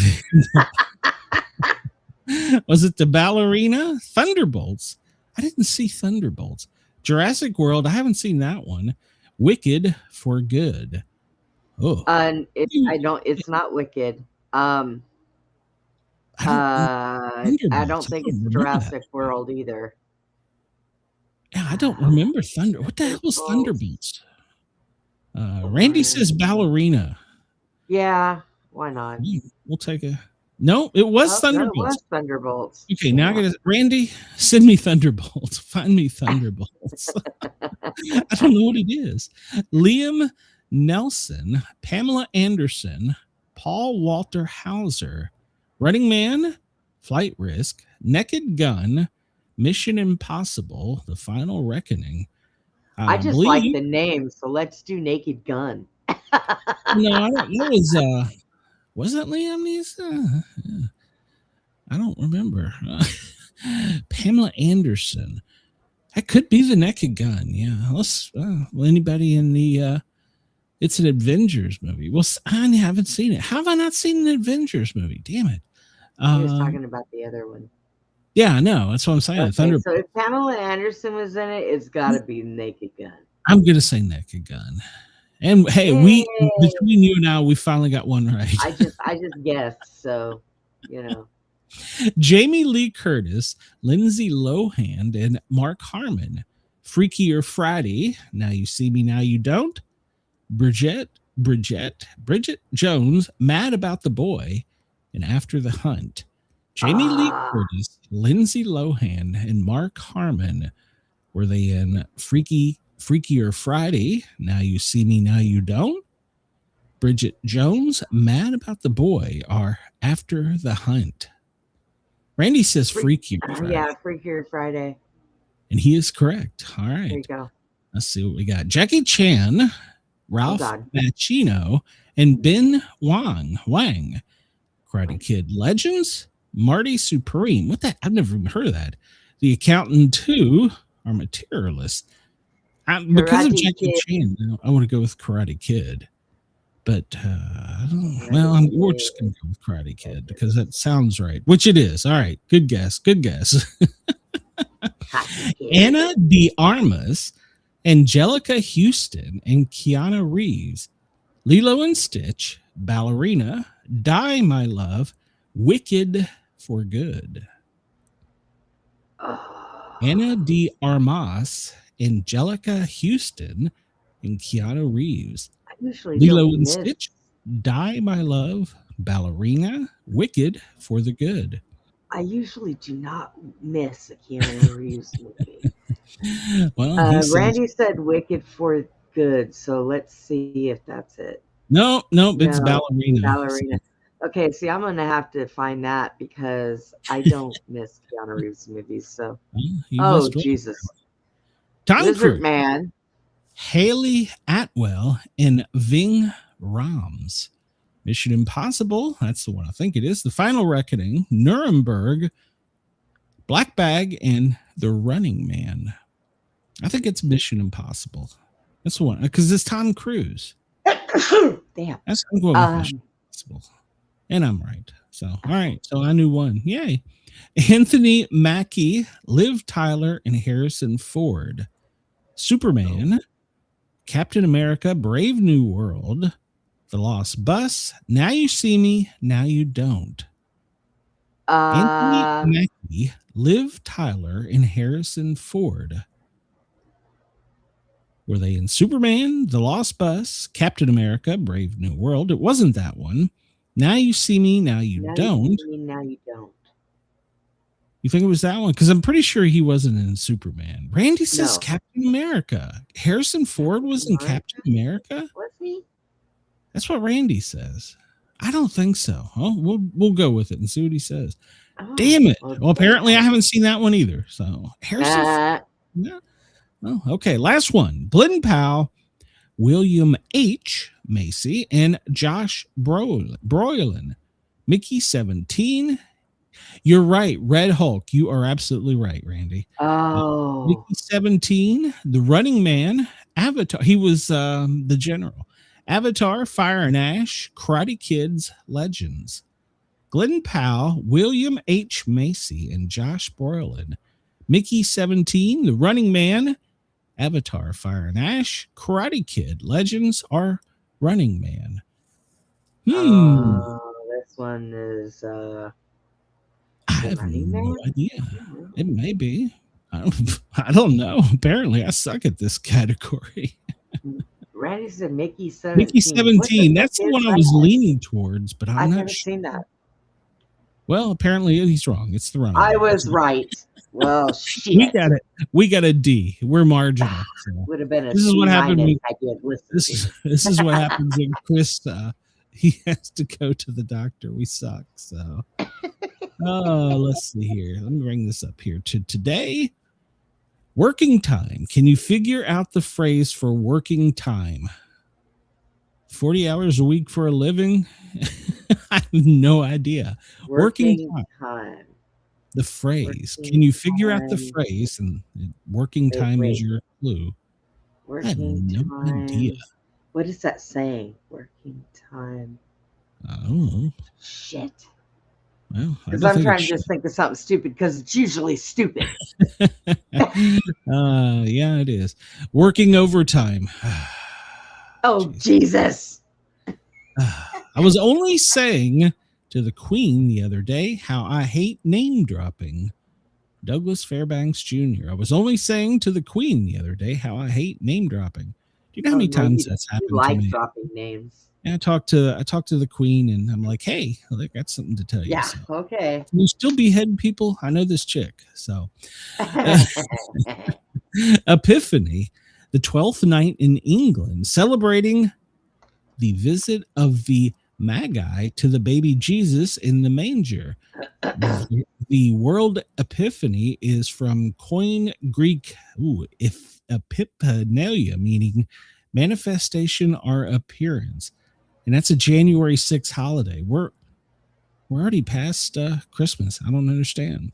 it the ballerina? Thunderbolts. I didn't see Thunderbolts. Jurassic World. I haven't seen that one. Wicked for Good. Oh, It's not Wicked. I don't think it's Jurassic World either. Yeah, I don't remember Thunder. What the hell was Thunderbolts? Randy says ballerina. Yeah, why not? We'll take a. No, it was Thunderbolts. No, it was Thunderbolts. Okay, now I gotta. Randy, send me Thunderbolts. Find me Thunderbolts. I don't know what it is. Liam Nelson, Pamela Anderson, Paul Walter Hauser, Running Man, Flight Risk, Naked Gun, Mission Impossible, The Final Reckoning. I just like the name, so let's do Naked Gun. No, I don't. That was that Liam Neeson? I don't remember. Pamela Anderson. That could be the Naked Gun. Yeah. Let's. Anybody in the? It's an Avengers movie. Well, I haven't seen it. How have I not seen an Avengers movie? Damn it. He was talking about the other one. Yeah, I know. That's what I'm saying. Okay, so if Pamela Anderson was in it, it's got to be Naked Gun. I'm gonna say Naked Gun. And hey, between you and I, we finally got one right. I just guessed, so you know. Jamie Lee Curtis, Lindsay Lohan, and Mark Harmon. Freakier Friday, Now You See Me, Now You Don't. Bridget Jones, Mad About the Boy, and After the Hunt. Jamie Lee Curtis, Lindsay Lohan, and Mark Harmon Were they in Freakier Friday? Now You See Me, Now You Don't. Bridget Jones, Mad About the Boy, are After the Hunt. Randy says Freakier Friday. Yeah, Freakier Friday. And he is correct. All right. There you go. Let's see what we got. Jackie Chan, Ralph Macchino, and Ben Wang. Karate Kid Legends, Marty Supreme. What that? I've never even heard of that. The Accountant 2 are materialists. Because of Jackie Chan, I want to go with Karate Kid. But, we're just going to go with Karate Kid because that sounds right, which it is. All right. Good guess. Anna de Armas, Angelica Houston, and Keanu Reeves. Lilo and Stitch, Ballerina, Die My Love, Wicked for Good. Anna de Armas, Angelica Houston, and Keanu Reeves. Lilo and Stitch, Die My Love, Ballerina, Wicked for the Good. I usually do not miss a Keanu Reeves movie. Well, Randy said Wicked for Good, so let's see if that's it. No, it's Ballerina. Ballerina. Okay, see, I'm gonna have to find that because I don't miss Keanu Reeves movies. So, Jesus, Tom Lizard Cruise, Man, Haley Atwell, and Ving Rhames. Mission Impossible, that's the one I think it is. The Final Reckoning, Nuremberg, Black Bag, and The Running Man. I think it's Mission Impossible. That's the one because it's Tom Cruise. Damn. That's going with Mission Impossible, and I'm right. So all right, so I knew one. Yay! Anthony Mackie, Liv Tyler, and Harrison Ford. Superman, Captain America, Brave New World, The Lost Bus, Now You See Me, Now You Don't. Anthony Mackie, Liv Tyler, and Harrison Ford. Were they in Superman, The Lost Bus, Captain America, Brave New World? It wasn't that one. Now You See Me, Now You Don't. You see me, now you don't. You think it was that one? Because I'm pretty sure he wasn't in Superman. Randy says Captain America. Harrison Ford was in Captain America? Was he? That's what Randy says. I don't think so. Oh, we'll go with it and see what he says. Oh, Damn it. Well, apparently I haven't seen that one either. So Harrison. Yeah. Oh, okay. Last one. Glenn Powell, William H. Macy, and Josh Brolin. Mickey 17. You're right. Red Hulk. You are absolutely right, Randy. Oh. Mickey 17. The Running Man. Avatar. He was the general. Avatar, Fire and Ash, Karate Kids, Legends. Glenn Powell, William H. Macy, and Josh Brolin. Mickey 17, The Running Man, Avatar, Fire and Ash, Karate Kid, Legends, or Running Man. This one is I have no idea. It may be. I don't know. Apparently, I suck at this category. Randy said Mickey 17. Mickey 17. That's the one I was leaning towards, but I've not never sure. seen that. Well, apparently he's wrong. It's the wrong. I was right. Well, shit. We got it. We got a D. We're marginal. So. Would have been a This is what happened. I did listen. This is what happens when Chris he has to go to the doctor. We suck. So, let's see here. Let me bring this up here to today. Working time. Can you figure out the phrase for working time? 40 hours a week for a living? I have no idea. Working time. The phrase. Can you figure out the phrase? And working time is your clue. I have no idea. What is that saying? Working time. I don't know. Shit. Well, because I'm trying to just think of something stupid because it's usually stupid. Yeah, it is. Working overtime. Oh, Jesus. I was only saying to the Queen the other day how I hate name dropping. Douglas Fairbanks Jr. I was only saying to the Queen the other day how I hate name dropping. Do you know how many times that's happened to me? Dropping names. And I talked to the Queen and I'm like, hey, I got something to tell you. Yeah, so, okay. can you still behead people? I know this chick. So Epiphany, the 12th night in England, celebrating the visit of the Magi to the baby Jesus in the manger. The word epiphany is from Koine Greek, epiphaneia, meaning manifestation or appearance. And that's a January 6th holiday. We're already past Christmas. I don't understand.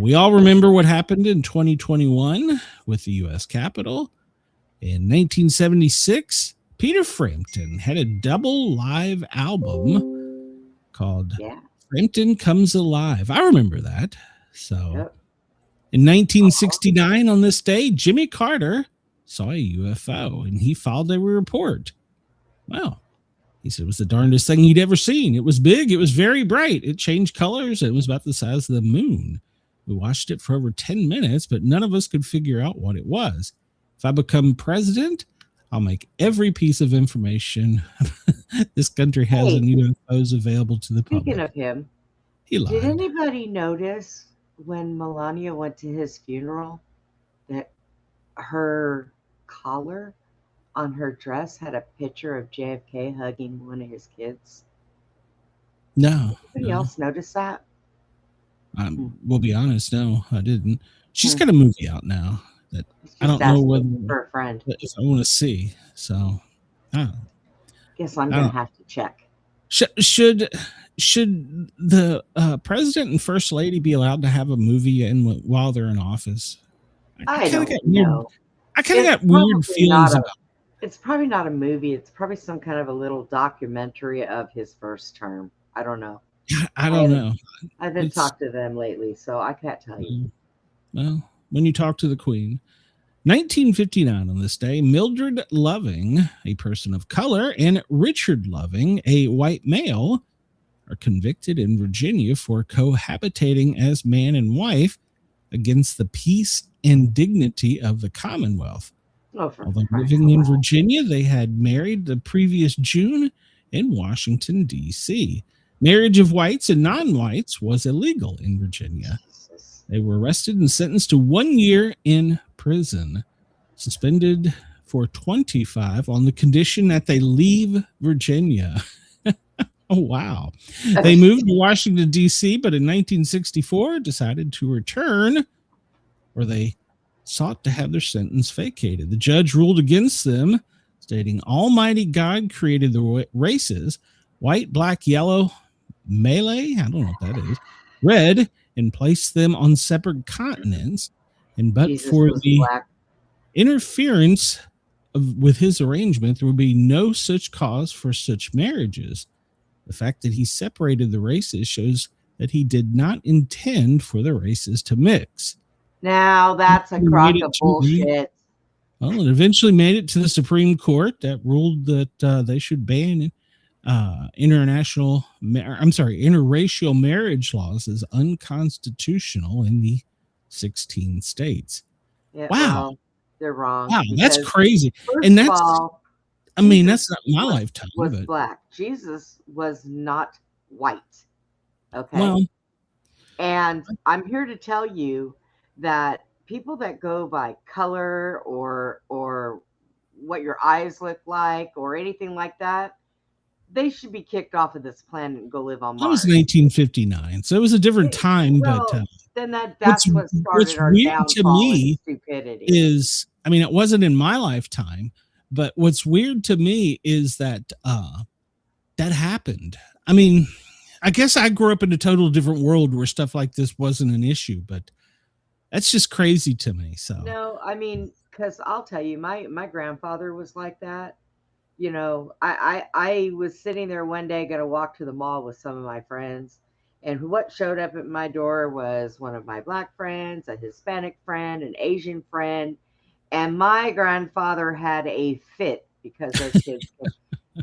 We all remember what happened in 2021 with the U.S. Capitol. In 1976, Peter Frampton had a double live album called Frampton Comes Alive. I remember that. So in 1969, on this day, Jimmy Carter saw a UFO and he filed a report. Wow. He said it was the darndest thing he'd ever seen. It was big. It was very bright. It changed colors. It was about the size of the moon. We watched it for over 10 minutes, but none of us could figure out what it was. If I become president, I'll make every piece of information this country has on UFOs available to the public. Speaking of him, he lied. Did anybody notice when Melania went to his funeral that her collar on her dress had a picture of JFK hugging one of his kids? No. Anybody else notice that? We'll be honest, no, I didn't. She's got a movie out now that I don't know whether for a friend. If I want to see. So, guess I'm gonna have to check. Should the president and first lady be allowed to have a movie while they're in office? I don't know. I kind of got weird feelings about it. It's probably not a movie. It's probably some kind of a little documentary of his first term. I don't know. I don't know. I haven't talked to them lately, so I can't tell you. Well, when you talk to the Queen. 1959 on this day, Mildred Loving, a person of color, and Richard Loving, a white male, are convicted in Virginia for cohabitating as man and wife against the peace and dignity of the Commonwealth. Although living in Virginia, they had married the previous June in Washington, D.C. Marriage of whites and non-whites was illegal in Virginia. They were arrested and sentenced to 1 year in prison, suspended for 25 on the condition that they leave Virginia. Oh, wow. They moved to Washington, D.C., but in 1964 decided to return, where they sought to have their sentence vacated. The judge ruled against them, stating, Almighty God created the races, white, black, yellow, Malay, I don't know what that is, red, and placed them on separate continents. And but Jesus for the interference with his arrangement, there would be no such cause for such marriages. The fact that he separated the races shows that he did not intend for the races to mix. Now that's a crock of bullshit. Well, it eventually made it to the Supreme Court that ruled that they should ban interracial marriage laws as unconstitutional in the 16 states. Yeah, wow. Well, they're wrong. Wow, that's crazy. And that's, I mean, that's not my lifetime. Was black. Jesus was not white. Okay. Well, and I'm here to tell you that people that go by color or what your eyes look like or anything like that, they should be kicked off of this planet and go live on Mars. That was 1959, so it was a different time. Well, but then that's what started our downfall and stupidity. Is, I mean, it wasn't in my lifetime, but what's weird to me is that that happened. I mean, I guess I grew up in a total different world where stuff like this wasn't an issue, but that's just crazy to me. So no, I mean, because I'll tell you, my grandfather was like that. You know, I was sitting there one day, going to walk to the mall with some of my friends, and what showed up at my door was one of my black friends, a Hispanic friend, an Asian friend, and my grandfather had a fit because those kids.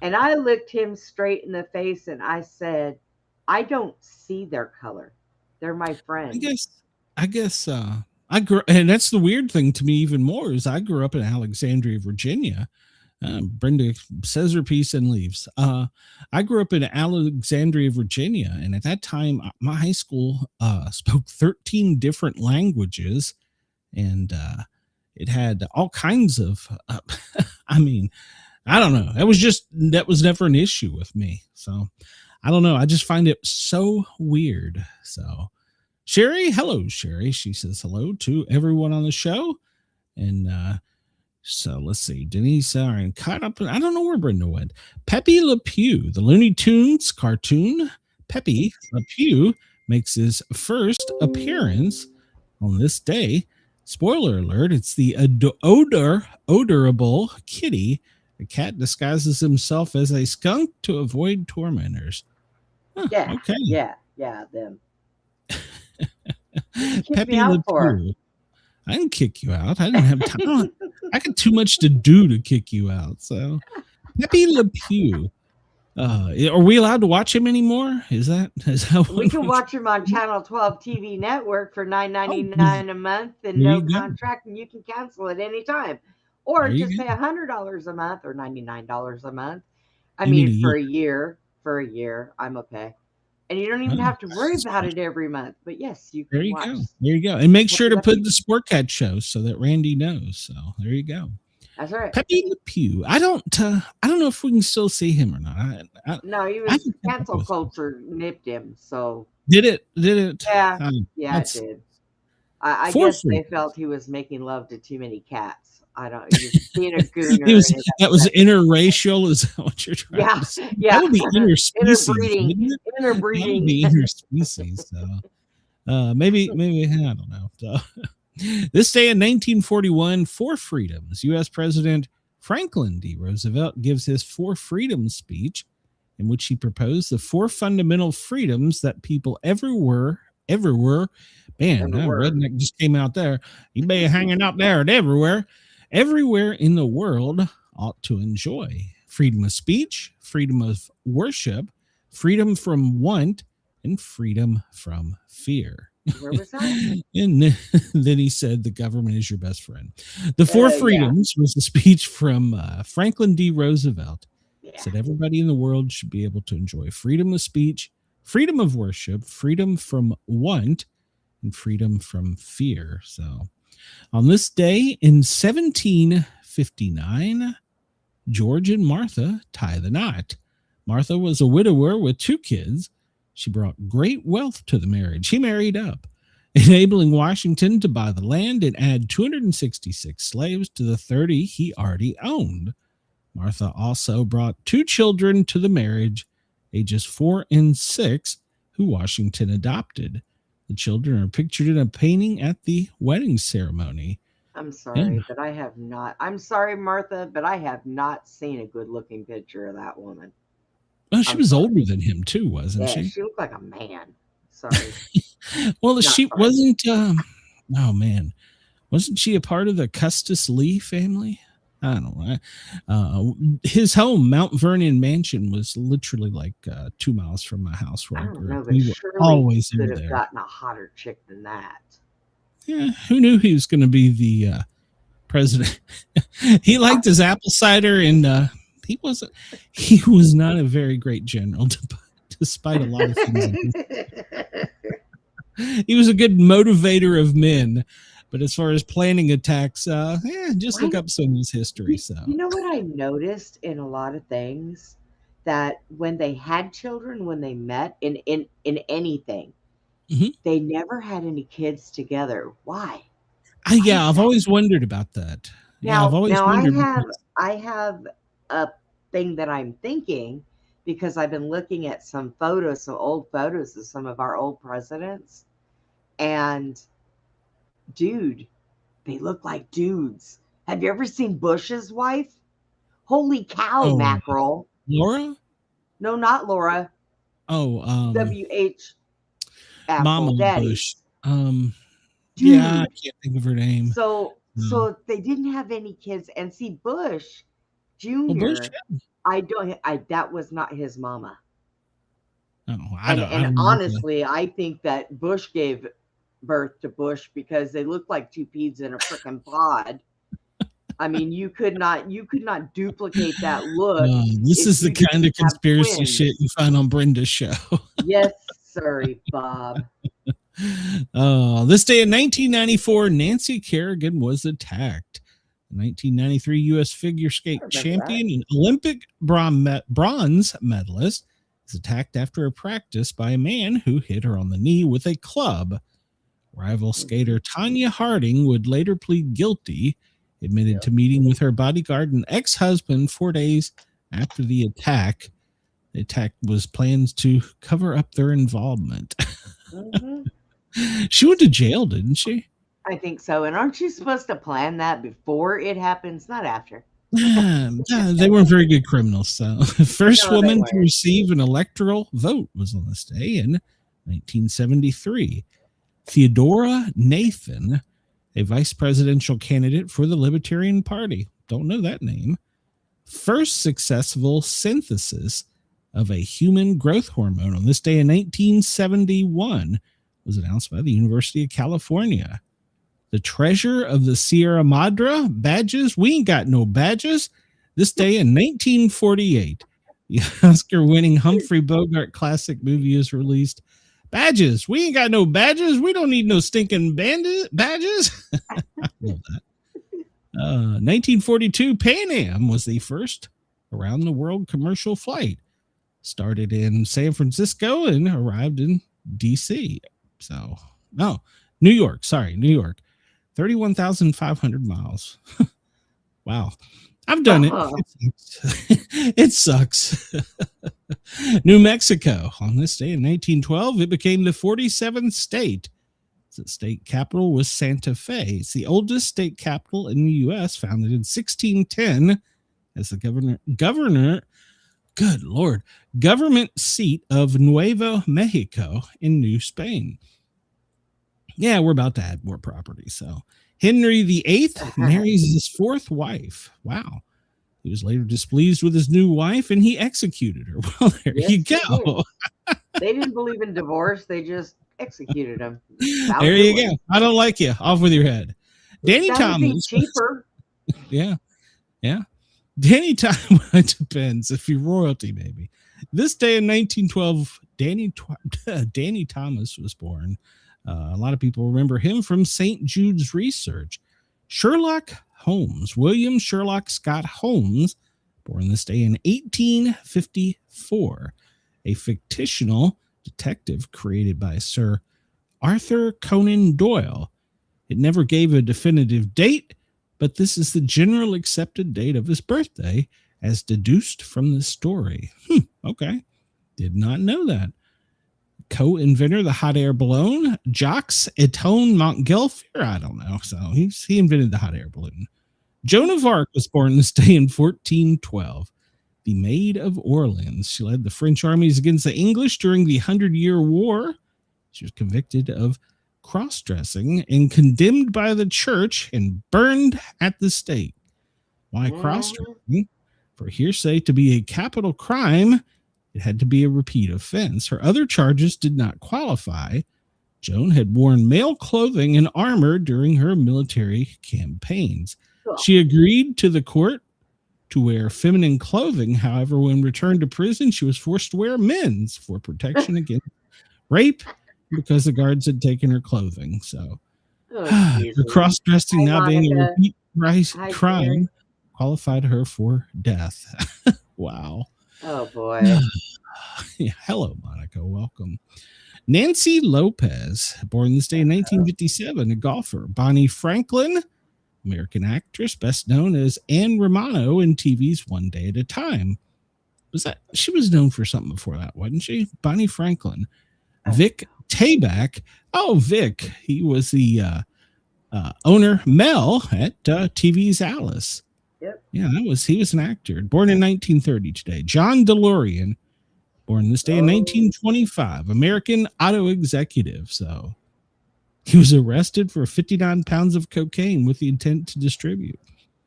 And I looked him straight in the face and I said, I don't see their color. They're my friends. I guess I grew, and that's the weird thing to me even more is I grew up in Alexandria, Virginia. Brenda says her piece and leaves. I grew up in Alexandria, Virginia, and at that time, my high school spoke 13 different languages, and It had all kinds of, I mean, I don't know. That was never an issue with me. So I don't know. I just find it so weird. So Sherry, hello, Sherry. She says hello to everyone on the show. And so let's see. Denise, caught up. I don't know where Brenda went. Pepe Le Pew, the Looney Tunes cartoon. Pepe Le Pew makes his first appearance on this day. Spoiler alert, it's the odorable kitty. The cat disguises himself as a skunk to avoid tormentors. Huh, Yeah. okay. Yeah, them. Pepe Le Pew. I didn't kick you out. I didn't have time. I got too much to do to kick you out. So, Pepe Le Pew. Are we allowed to watch him anymore? Is that we can watch him on Channel 12 TV network for $9.99 a month and no contract, and you can cancel at any time, or just pay $100 a month or $99 a month. I mean, for a year, I'm okay, and you don't even have to worry about it every month. But yes, you can watch. There you go, and make sure to put the Sportcat show so that Randy knows. So there you go. That's right. Pepe Le Pew. I don't know if we can still see him or not. No, he was cancel culture nipped him. So did it? Yeah, it did. I guess they felt he was making love to too many cats. I don't. He was being a gooner. That was interracial. Is that what you're trying to say? Yeah. That would be interspecies. Interbreeding. Be interspecies. So maybe I don't know. So, this day in 1941, Four Freedoms. U.S. President Franklin D. Roosevelt gives his Four Freedoms speech, in which he proposed the four fundamental freedoms that people everywhere. Man, redneck just came out there. You be hanging out there and everywhere in the world ought to enjoy: freedom of speech, freedom of worship, freedom from want, and freedom from fear. Where was that? And then he said, the government is your best friend. The Four Freedoms was a speech from Franklin D. Roosevelt. Said everybody in the world should be able to enjoy freedom of speech, freedom of worship, freedom from want, and freedom from fear. So on this day in 1759, George and Martha tie the knot. Martha was a widower with 2 kids. She brought great wealth to the marriage. She married up, enabling Washington to buy the land and add 266 slaves to the 30 he already owned. Martha also brought 2 children to the marriage, ages 4 and 6, who Washington adopted. The children are pictured in a painting at the wedding ceremony. I'm sorry, but I have not. I'm sorry, Martha, but I have not seen a good-looking picture of that woman. Well, she was older than him too, wasn't she? She looked like a man. Sorry. Well, she wasn't. Oh man, wasn't she a part of the Custis Lee family? I don't know. His home, Mount Vernon Mansion, was literally like 2 miles from my house where I grew up. We were always could have there. Gotten a hotter chick than that. Yeah, who knew he was going to be the president? He liked his apple cider, and he was not a very great general, despite a lot of things. He was a good motivator of men, but as far as planning attacks, just look up some of his history. So you know what I noticed in a lot of things, that when they had children, when they met in anything, they never had any kids together. Why? I've always wondered about that. Now, I have a thing that I'm thinking, because I've been looking at some old photos of some of our old presidents, and dude, they look like dudes. Have you ever seen Bush's wife? Holy cow, mackerel. Laura? No, not Laura. W.H. Mama Bush. Yeah, I can't think of her name. So they didn't have any kids. And see, Bush Jr. That was not his mama. Honestly, I think that Bush gave birth to Bush because they look like 2 peas in a freaking pod. I mean, you could not duplicate that look. This is the kind of conspiracy shit you find on Brenda's show. Yes, sorry, Bob. This day in 1994, Nancy Kerrigan was attacked. 1993 U.S. figure skate champion and Olympic bronze medalist is attacked after a practice by a man who hit her on the knee with a club. Rival skater Tanya Harding would later plead guilty, admitted to meeting with her bodyguard and ex-husband 4 days after the attack. The attack was planned to cover up their involvement. She went to jail, didn't she? I think so. And aren't you supposed to plan that before it happens, not after? They weren't very good criminals. So, first woman to receive an electoral vote was on this day in 1973. Theodora Nathan, a vice presidential candidate for the Libertarian Party. Don't know that name. First successful synthesis of a human growth hormone on this day in 1971 was announced by the University of California. The treasure of the Sierra Madre badges. We ain't got no badges. This day in 1948, the Oscar-winning Humphrey Bogart classic movie is released. Badges. We ain't got no badges. We don't need no stinking badges. I love that. 1942, Pan Am was the first around-the-world commercial flight. Started in San Francisco and arrived in D.C. So, no, New York. 31,500 miles. Wow. I've done it. It sucks. New Mexico. On this day in 1912, it became the 47th state. The state capital was Santa Fe. It's the oldest state capital in the U.S., founded in 1610 as the government seat of Nuevo Mexico in New Spain. Yeah, we're about to add more property. So Henry VIII marries his fourth wife. Wow. He was later displeased with his new wife and he executed her. Well, there you go. They didn't believe in divorce. They just executed him. There you go. I don't like you. Off with your head. Danny Thomas. Cheaper. Yeah. Danny Thomas. It depends. If you're royalty, maybe. This day in 1912, Danny Thomas was born. A lot of people remember him from St. Jude's Research. Sherlock Holmes, William Sherlock Scott Holmes, born this day in 1854, a fictional detective created by Sir Arthur Conan Doyle. It never gave a definitive date, but this is the general accepted date of his birthday as deduced from the story. Okay. Did not know that. Co-inventor the hot air balloon, Jacques Étienne Montgolfier. I don't know. So he invented the hot air balloon. Joan of Arc was born this day in 1412. The Maid of Orleans. She led the French armies against the English during the 100-Year War. She was convicted of cross-dressing and condemned by the church and burned at the stake. Why cross-dressing? For hearsay to be a capital crime, it had to be a repeat offense. Her other charges did not qualify. Joan had worn male clothing and armor during her military campaigns. She agreed to the court to wear feminine clothing. However, when returned to prison, she was forced to wear men's for protection against rape because the guards had taken her clothing. So the cross-dressing now being a repeat crime qualified her for death. Wow. Oh, boy. Yeah, hello, Monica. Welcome. Nancy Lopez, born this day in 1957, a golfer. Bonnie Franklin, American actress, best known as Anne Romano in TV's One Day at a Time. She was known for something before that, wasn't she? Bonnie Franklin. Vic Tayback. Oh, Vic. He was the owner, Mel, at TV's Alice. Yep. Yeah, he was an actor. Born in 1930 today. John DeLorean, born this day in 1925, American auto executive. So he was arrested for 59 pounds of cocaine with the intent to distribute.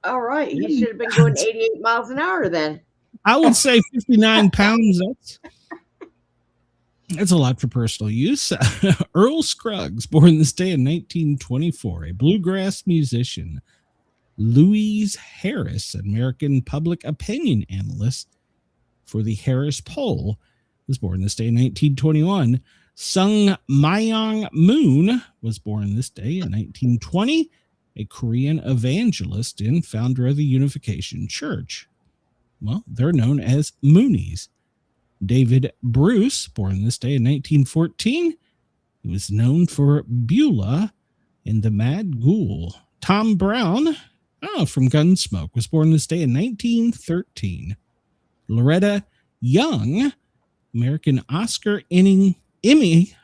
All right. He should have been going 88 miles an hour then. I would say 59 pounds. That's a lot for personal use. Earl Scruggs, born this day in 1924, a bluegrass musician. Louise Harris, American public opinion analyst for the Harris Poll, was born this day in 1921. Sung Myong Moon was born this day in 1920, a Korean evangelist and founder of the Unification Church. Well, they're known as Moonies. David Bruce, born this day in 1914, he was known for Beulah in The Mad Ghoul. Tom Brown, from Gunsmoke, was born this day in 1913. Loretta Young, American Oscar Emmy,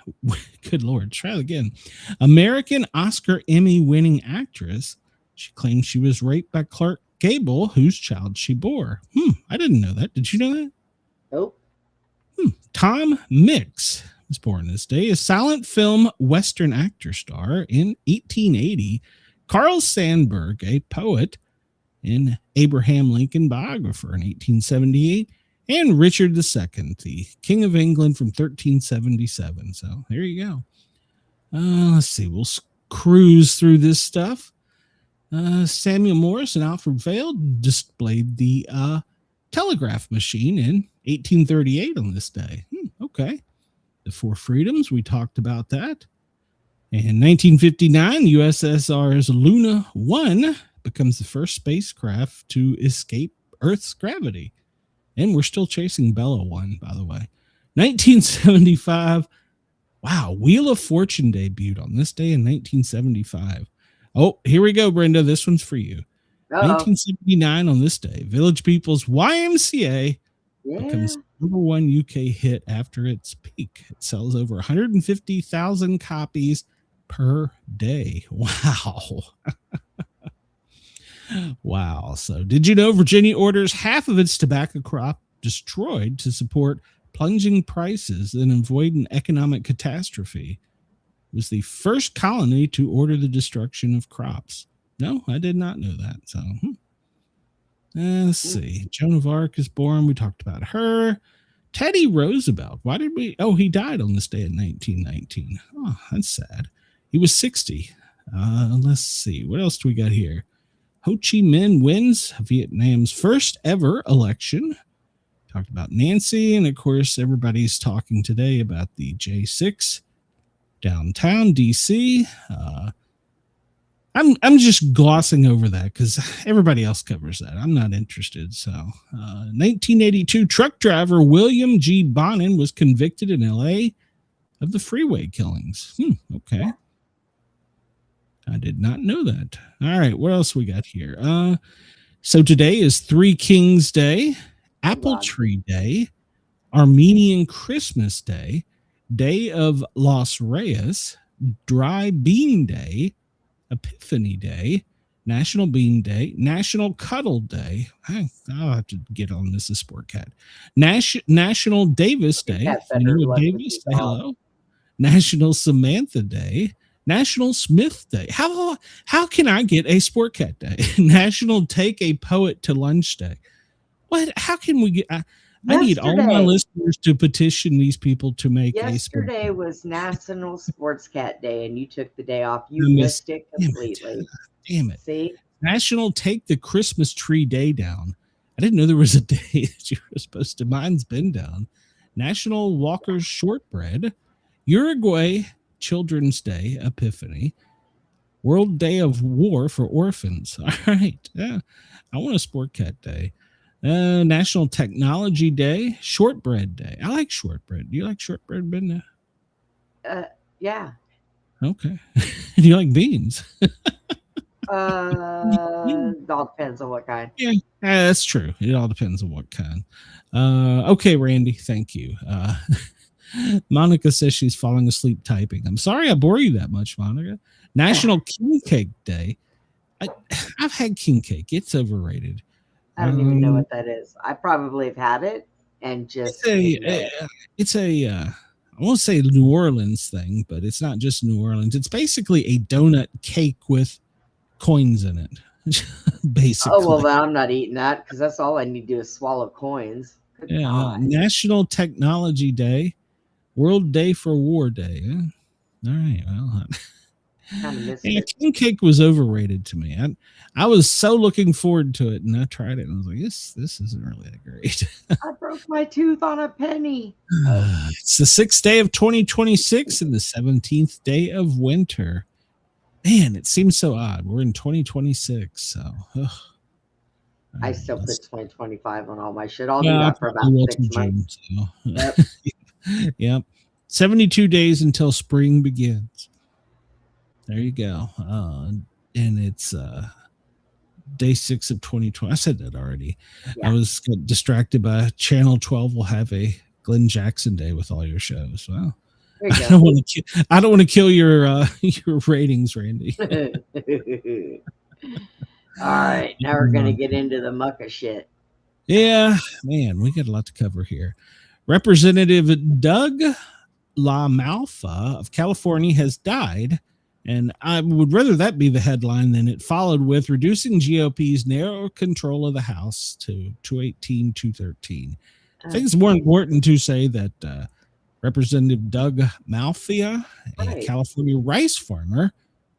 good Lord, try it again. American Oscar Emmy winning actress. She claimed she was raped by Clark Gable, whose child she bore. I didn't know that. Did you know that? Nope. Tom Mix was born this day, a silent film Western actor star in 1880. Carl Sandburg, a poet and Abraham Lincoln biographer in 1878. And Richard II, the King of England from 1377. So there you go. Let's see. We'll cruise through this stuff. Samuel Morse and Alfred Vail displayed the telegraph machine in 1838 on this day. Okay. The Four Freedoms, we talked about that. In 1959, USSR's Luna 1 becomes the first spacecraft to escape Earth's gravity. And we're still chasing Bella 1, by the way. 1975. Wow, Wheel of Fortune debuted on this day in 1975. Oh, here we go, Brenda. This one's for you. 1979 on this day, Village People's YMCA becomes number one UK hit after its peak. It sells over 150,000 copies per day. Wow. Wow. So did you know Virginia orders half of its tobacco crop destroyed to support plunging prices and avoid an economic catastrophe? It was the first colony to order the destruction of crops. No, I did not know that. So let's see. Joan of Arc is born. We talked about her. Teddy Roosevelt. Why did we? Oh, he died on this day in 1919. Oh, that's sad. He was 60. Let's see. What else do we got here? Ho Chi Minh wins Vietnam's first ever election. Talked about Nancy, and of course, everybody's talking today about the J6 downtown DC. I'm just glossing over that because everybody else covers that. I'm not interested. So, 1982 truck driver William G. Bonin was convicted in L.A. of the freeway killings. Okay. I did not know that. All right, what else we got here? So today is Three Kings Day, Apple Tree Day, Armenian Christmas Day, Day of Los Reyes, Dry Bean Day, Epiphany Day, National Bean Day, National Cuddle Day. I'll have to get on this as Sportcat. National Davis Day. Davis, say hello. National Samantha Day. National Smith Day. How can I get a Sportcat Day? National Take a Poet to Lunch Day. What? How can we get? I need all my listeners to petition these people to make yesterday was National Sportscat Day, and you took the day off. You missed it completely. Damn it. See? National Take the Christmas Tree Day Down. I didn't know there was a day that you were supposed to. Mine's been down. National Walker's Shortbread. Uruguay Children's Day, Epiphany. World Day of War for Orphans. All right. Yeah. I want a Sportcat Day. National Technology Day, Shortbread Day. I like shortbread. Do you like shortbread, Brenda? Yeah. Okay. Do you like beans? All depends on what kind. Yeah, that's true. It all depends on what kind. Okay, Randy, thank you. Monica says she's falling asleep typing. I'm sorry I bore you that much, Monica. National King Cake Day. I've had king cake. It's overrated. I don't even know what that is. I probably have had it and just. It's a I won't say New Orleans thing, but it's not just New Orleans. It's basically a donut cake with coins in it. Basically. Oh, well, I'm not eating that because that's all I need to do is swallow coins. National Technology Day, World Day for War Day. All right. Well, Kind of missed Yeah, it. king cake was overrated to me. I was so looking forward to it, and I tried it, and I was like, this isn't really that great. I broke my tooth on a penny. Oh. It's the 6th day of 2026 and the 17th day of winter. Man, it seems so odd. We're in 2026, so. Ugh. I still put 2025 on all my shit. I'll Yeah, do I that for about probably will 6 till months. June, so. Yep. Yep. 72 days until spring begins. There you go. And it's day 6 of 2020. I said that already. Yeah. I was distracted by Channel 12 will have a Glenn Jackson Day with all your shows. Well, There you I don't want to kill your your ratings, Randy. go. All right, now we're gonna get into the mucka shit. Yeah, man, we got a lot to cover here. Representative Doug LaMalfa of California has died, and I would rather that be the headline than it followed with reducing GOP's narrow control of the House to 218-213. I think it's more important to say that Representative Doug Malfia, a California rice farmer,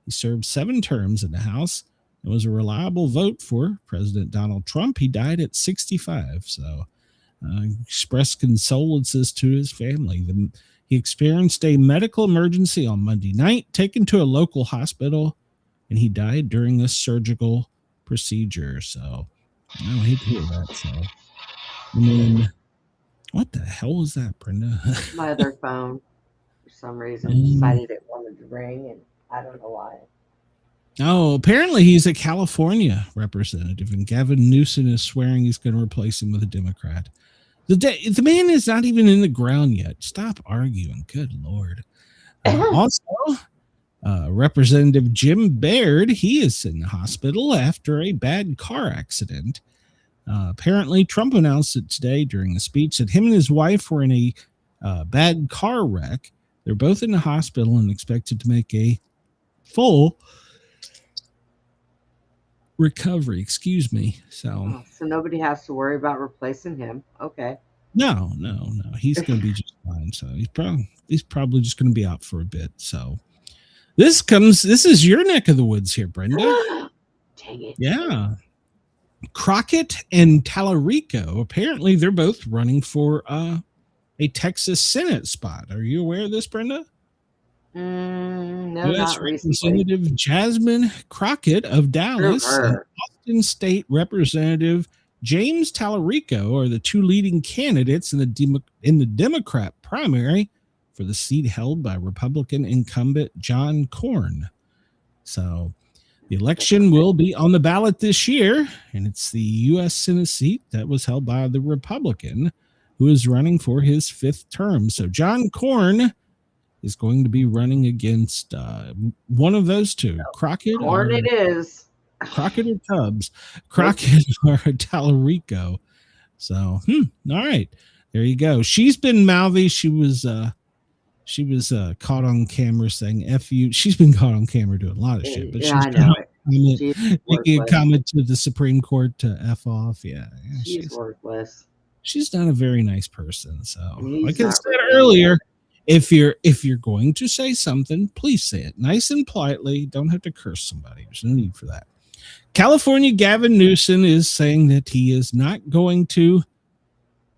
he served 7 terms in the House. It was a reliable vote for President Donald Trump. He died at 65, so expressed condolences to his family. He experienced a medical emergency on Monday night, taken to a local hospital, and he died during a surgical procedure. So I hate to hear that. So, I mean, what the hell was that, Brenda? My other phone, for some reason, decided it wanted to ring, and I don't know why. Oh, apparently he's a California representative, and Gavin Newsom is swearing he's going to replace him with a Democrat. The man is not even in the ground yet. Stop arguing. Good Lord. Also, Representative Jim Baird, he is in the hospital after a bad car accident. Apparently, Trump announced it today during a speech that him and his wife were in a bad car wreck. They're both in the hospital and expected to make a full recovery. Excuse me. So nobody has to worry about replacing him. Okay. No. He's going to be just fine. So he's probably just going to be out for a bit. So this is your neck of the woods here, Brenda. Dang it. Yeah. Crockett and Tallarico, apparently they're both running for a Texas Senate spot. Are you aware of this, Brenda? No, U.S. not Representative recently. Jasmine Crockett of Dallas and Austin State Representative James Tallarico are the 2 leading candidates in the Democrat primary for the seat held by Republican incumbent John Cornyn. So the election will be on the ballot this year, and it's the U.S. Senate seat that was held by the Republican who is running for his 5th term. So John Cornyn is going to be running against one of those 2. Crockett Corn it is. Crockett or Tubbs. Crockett or Tallarico. So, all right. There you go. She's been mouthy. She was caught on camera saying F you. She's been caught on camera doing a lot of shit. But yeah, I know it. Making a comment to the Supreme Court to F off. Yeah. She's worthless. She's not a very nice person. So, like I said earlier, if you're going to say something, please say it nice and politely. Don't have to curse somebody. There's no need for that. California Gavin Newsom is saying that he is not going to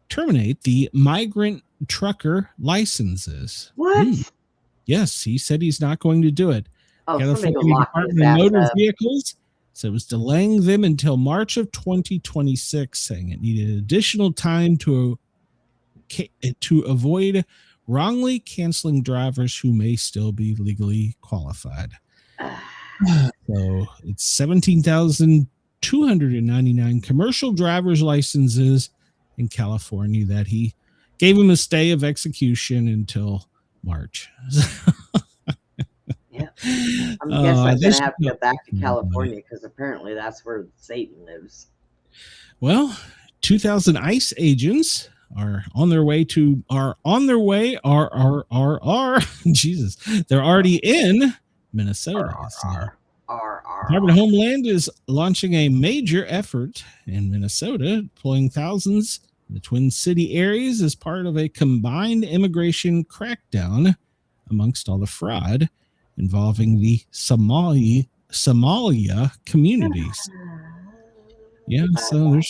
terminate the migrant trucker licenses. What? Yes, he said he's not going to do it. California Department of Motor Vehicles said it was delaying them until March of 2026, saying it needed additional time to avoid wrongly canceling drivers who may still be legally qualified. So it's 17,299 commercial driver's licenses in California that he gave him a stay of execution until March. Yeah. I'm guessing I'm going to have to go back to California because apparently that's where Satan lives. Well, 2,000 ICE agents are on their way. Jesus, they're already in Minnesota. Department of Homeland is launching a major effort in Minnesota, deploying thousands in the Twin City areas as part of a combined immigration crackdown amongst all the fraud involving the Somalia communities. Yeah, so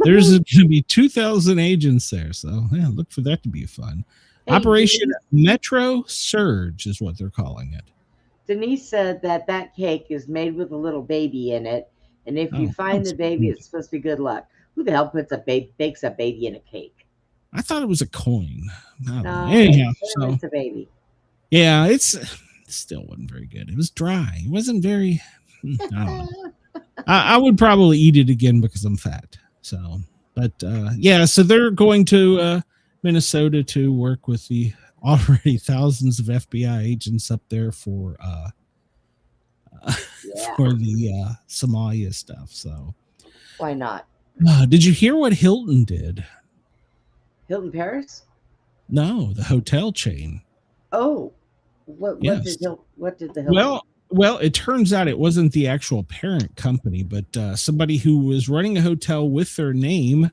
there's going to be 2,000 agents there. So yeah, look for that to be fun. Hey, Operation Denise. Metro Surge is what they're calling it. Denise said that cake is made with a little baby in it, and if you find the baby, it's supposed to be good luck. Who the hell bakes a baby in a cake? I thought it was a coin. No, Anyhow, so it's a baby. yeah, it still wasn't very good. It was dry. It wasn't very. I don't know. I would probably eat it again because I'm fat. So, but yeah, so they're going to Minnesota to work with the already thousands of FBI agents up there for the Somalia stuff. So, why not? Did you hear what Hilton did? Hilton Paris? No, the hotel chain. Oh, what did the Hilton? Well, it turns out it wasn't the actual parent company, but somebody who was running a hotel with their name.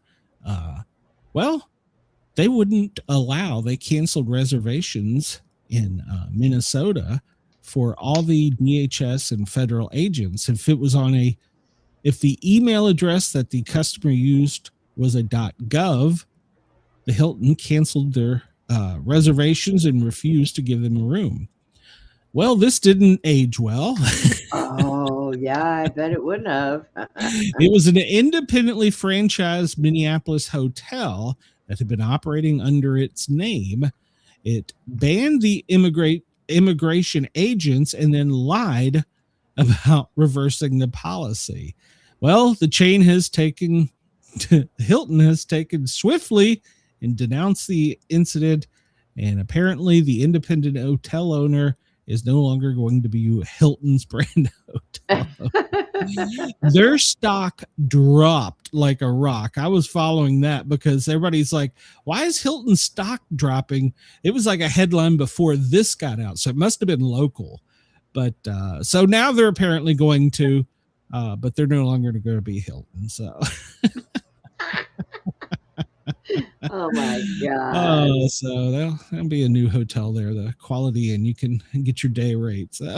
They wouldn't allow. They canceled reservations in Minnesota for all the DHS and federal agents. If the email address that the customer used was a .gov, the Hilton canceled their reservations and refused to give them a room. Well, this didn't age well. Oh, yeah, I bet it wouldn't have. It was an independently franchised Minneapolis hotel that had been operating under its name. It banned the immigration agents and then lied about reversing the policy. Well, the chain has taken, Hilton has taken swiftly and denounced the incident. And apparently the independent hotel owner is no longer going to be Hilton's brand hotel. Their stock dropped like a rock. I was following that because everybody's like, why is Hilton's stock dropping? It was like a headline before this got out. So it must have been local. But so now they're apparently going to, but they're no longer going to be Hilton. So. Oh my God. Oh, so that'll be a new hotel there, the Quality Inn. You can get your day rate. So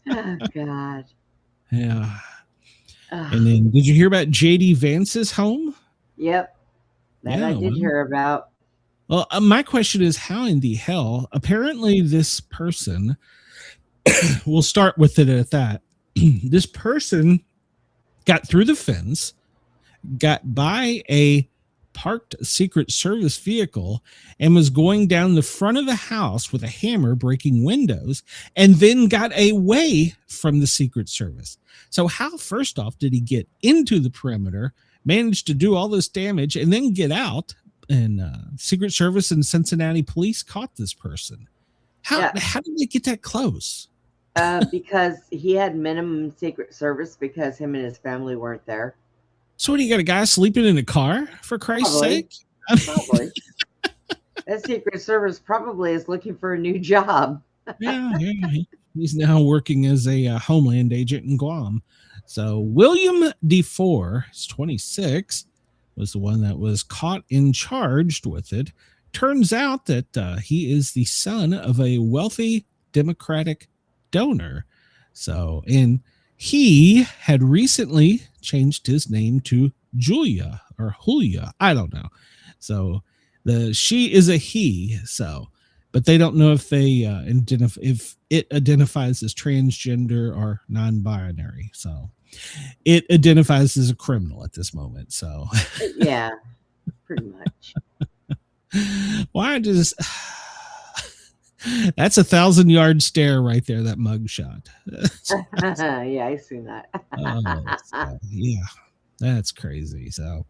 Oh God. Yeah. And then did you hear about JD Vance's home? Yep. That I did hear about. Well, my question is, how in the hell? Apparently this person, we'll start with it at that. This person got through the fence, got by a parked Secret Service vehicle, and was going down the front of the house with a hammer, breaking windows, and then got away from the Secret Service. So how, first off, did he get into the perimeter, manage to do all this damage, and then get out? And Secret Service and Cincinnati police caught this person. How did they get that close? Because he had minimum Secret Service because him and his family weren't there. So what, do you got a guy sleeping in a car, for Christ's sake? Probably. That Secret Service probably is looking for a new job. Yeah. He's now working as a Homeland agent in Guam. So William DeFore, is 26, was the one that was caught and charged with it. Turns out that he is the son of a wealthy Democratic donor. So, and he had recently changed his name to Julia or Julia. I don't know. So she is a he. So, but they don't know if they if it identifies as transgender or non-binary. So it identifies as a criminal at this moment. So yeah, pretty much. Why does that's 1,000-yard stare right there, that mug shot. Yeah, I seen that. So, yeah, that's crazy. So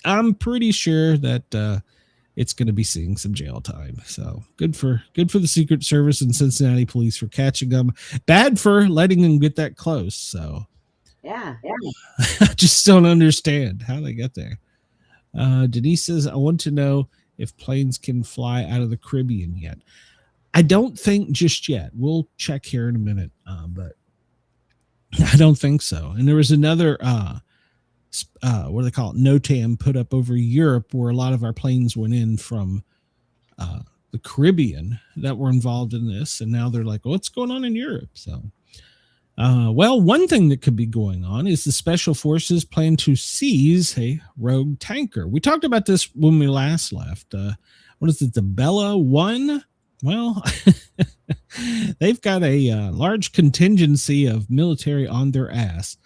I'm pretty sure that it's going to be seeing some jail time. So good for the Secret Service and Cincinnati police for catching them. Bad for letting them get that close. So yeah. I just don't understand how they got there. Denise says, I want to know if planes can fly out of the Caribbean yet. I don't think just yet. We'll check here in a minute, but I don't think so. And there was another, what do they call it? NOTAM put up over Europe where a lot of our planes went in from the Caribbean that were involved in this, and now they're like, what's going on in Europe? So, well, one thing that could be going on is the special forces plan to seize a rogue tanker. We talked about this when we last left. What is it, the Bella 1? Well, they've got a large contingency of military on their ass.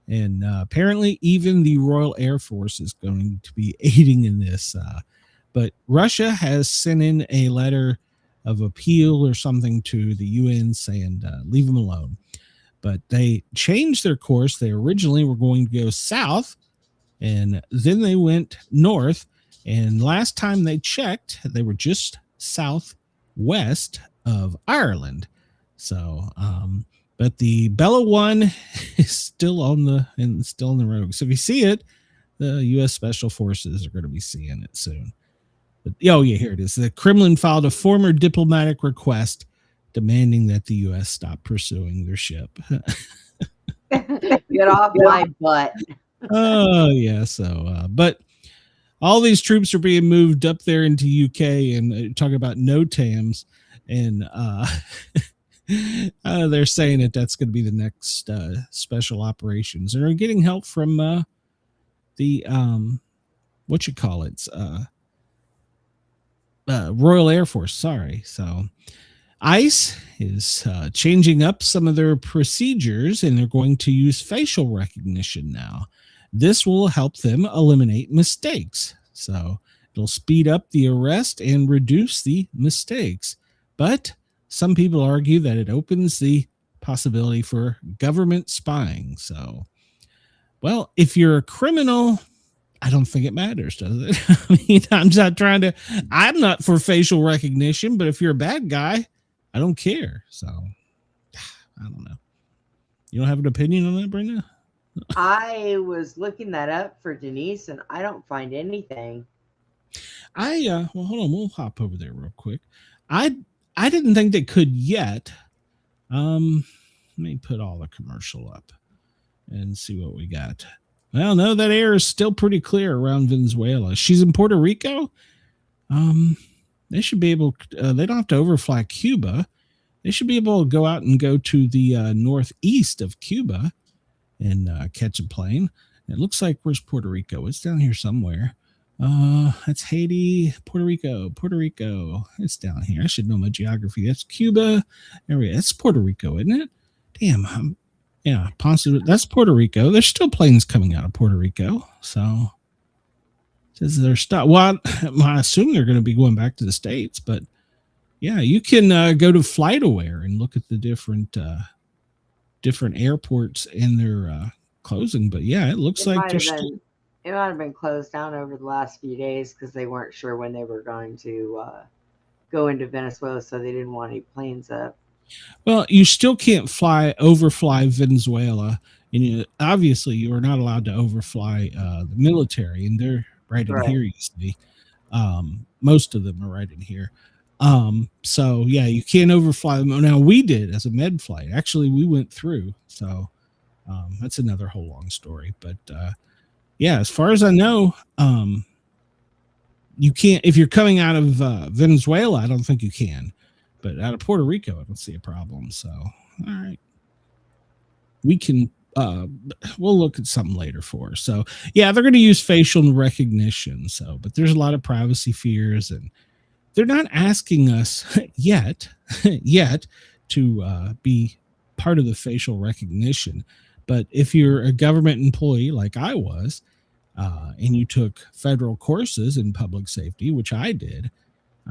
And apparently even the Royal Air Force is going to be aiding in this. But Russia has sent in a letter of appeal or something to the UN saying, leave them alone. But they changed their course. They originally were going to go south, and then they went north. And last time they checked, they were just southwest of Ireland. So, but the Bella 1 is still on the road. So if you see it, the U.S. Special Forces are going to be seeing it soon. But, oh, yeah, here it is. The Kremlin filed a former diplomatic request demanding that the U.S. stop pursuing their ship. Get off my butt. Oh, yeah. So, but all these troops are being moved up there into UK, and talking about NOTAMs, and they're saying that that's going to be the next special operations. And they're getting help from the Royal Air Force. Sorry. So ICE is changing up some of their procedures, and they're going to use facial recognition now. This will help them eliminate mistakes. So it'll speed up the arrest and reduce the mistakes. But some people argue that it opens the possibility for government spying. So, well, if you're a criminal, I don't think it matters, does it? I mean, I'm not for facial recognition, but if you're a bad guy, I don't care. So, I don't know. You don't have an opinion on that, Brenda? I was looking that up for Denise, and I don't find anything. Well, hold on. We'll hop over there real quick. I didn't think they could yet. Let me put all the commercial up and see what we got. Well, no, that air is still pretty clear around Venezuela. She's in Puerto Rico. They should be able, they don't have to overfly Cuba. They should be able to go out and go to the northeast of Cuba and catch a plane. It looks like, where's Puerto Rico? It's down here somewhere. That's Haiti, Puerto Rico. It's down here. I should know my geography. That's Cuba. That's Puerto Rico, isn't it? Damn. Yeah, Ponce. That's Puerto Rico. There's still planes coming out of Puerto Rico. So says they're stop. Well, I assume they're going to be going back to the States, but yeah, you can go to FlightAware and look at the different airports and their closing. But yeah, it looks like they're still. It might have been closed down over the last few days because they weren't sure when they were going to go into Venezuela, so they didn't want any planes up. Well, you still can't overfly Venezuela, and obviously you are not allowed to overfly the military, and they're right in here, you see. Most of them are right in here. So yeah, you can't overfly them. Now we did as a med flight. Actually, we went through. So that's another whole long story. But yeah, as far as I know, you can't, if you're coming out of Venezuela, I don't think you can. But out of Puerto Rico, I don't see a problem. So, all right. We can, we'll look at something later for. So, yeah, they're going to use facial recognition. So, but there's a lot of privacy fears, and they're not asking us yet to be part of the facial recognition. But if you're a government employee like I was, and you took federal courses in public safety, which I did,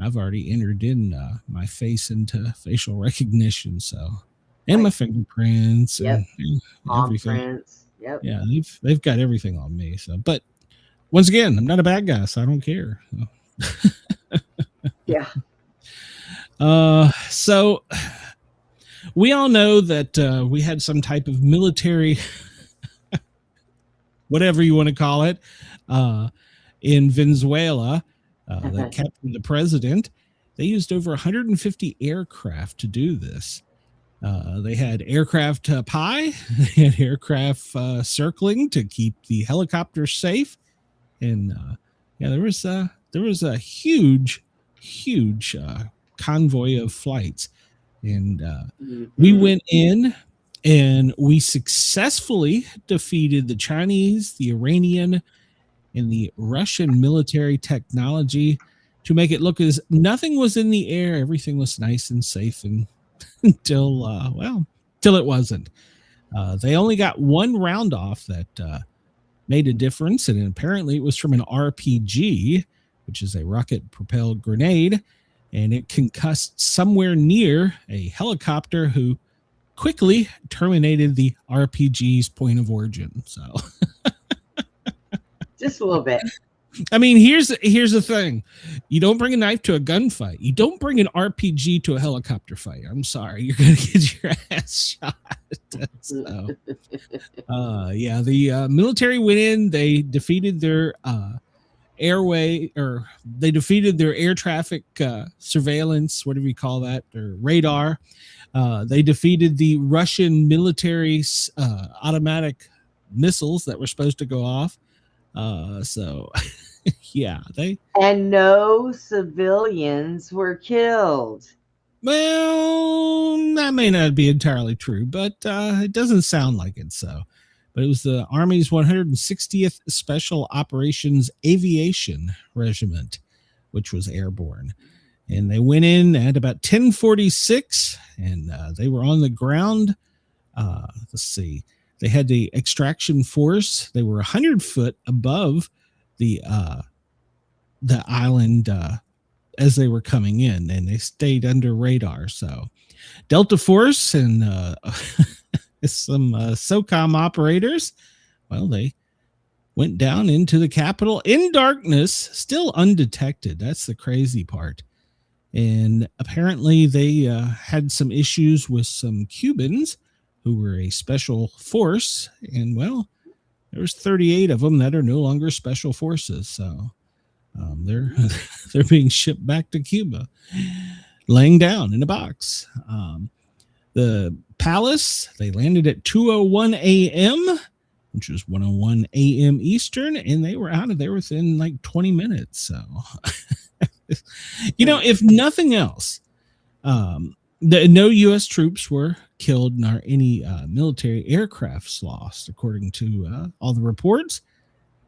I've already entered in my face into facial recognition. So, and my fingerprints and everything. Prints. Yep. Yeah, they've got everything on me. So, but once again, I'm not a bad guy, so I don't care. So. Yeah. So we all know that we had some type of military, whatever you want to call it, in Venezuela. That captured the president. They used over 150 aircraft to do this. They had aircraft pie, they had aircraft circling to keep the helicopters safe, and yeah, there was a huge huge convoy of flights. And we went in and we successfully defeated the Chinese, the Iranian, and the Russian military technology to make it look as nothing was in the air. Everything was nice and safe and until it wasn't. They only got one round off that made a difference, and apparently it was from an RPG, which is a rocket-propelled grenade, and it concussed somewhere near a helicopter who quickly terminated the RPG's point of origin. So, just a little bit. I mean, here's the thing: you don't bring a knife to a gunfight. You don't bring an RPG to a helicopter fight. I'm sorry, you're gonna get your ass shot. So, the military went in. They defeated their they defeated their air traffic surveillance, whatever you call that, or radar. They defeated the Russian military automatic missiles that were supposed to go off. And no civilians were killed. Well, that may not be entirely true, but it doesn't sound like it. So, but it was the Army's 160th Special Operations Aviation Regiment, which was airborne, and they went in at about 10:46, and they were on the ground. Let's see. They had the extraction force. They were 100 foot above the island as they were coming in, and they stayed under radar. So Delta Force and some SOCOM operators, well, they went down into the Capitol in darkness, still undetected. That's the crazy part. And apparently they had some issues with some Cubans who were a special force, and well, there was 38 of them that are no longer special forces. So they're being shipped back to Cuba, laying down in a box. The Palace, they landed at 2:01 a.m., which was 1:01 a.m. Eastern, and they were out of there within like 20 minutes. So, if nothing else, no U.S. troops were killed, nor any military aircrafts lost, according to all the reports.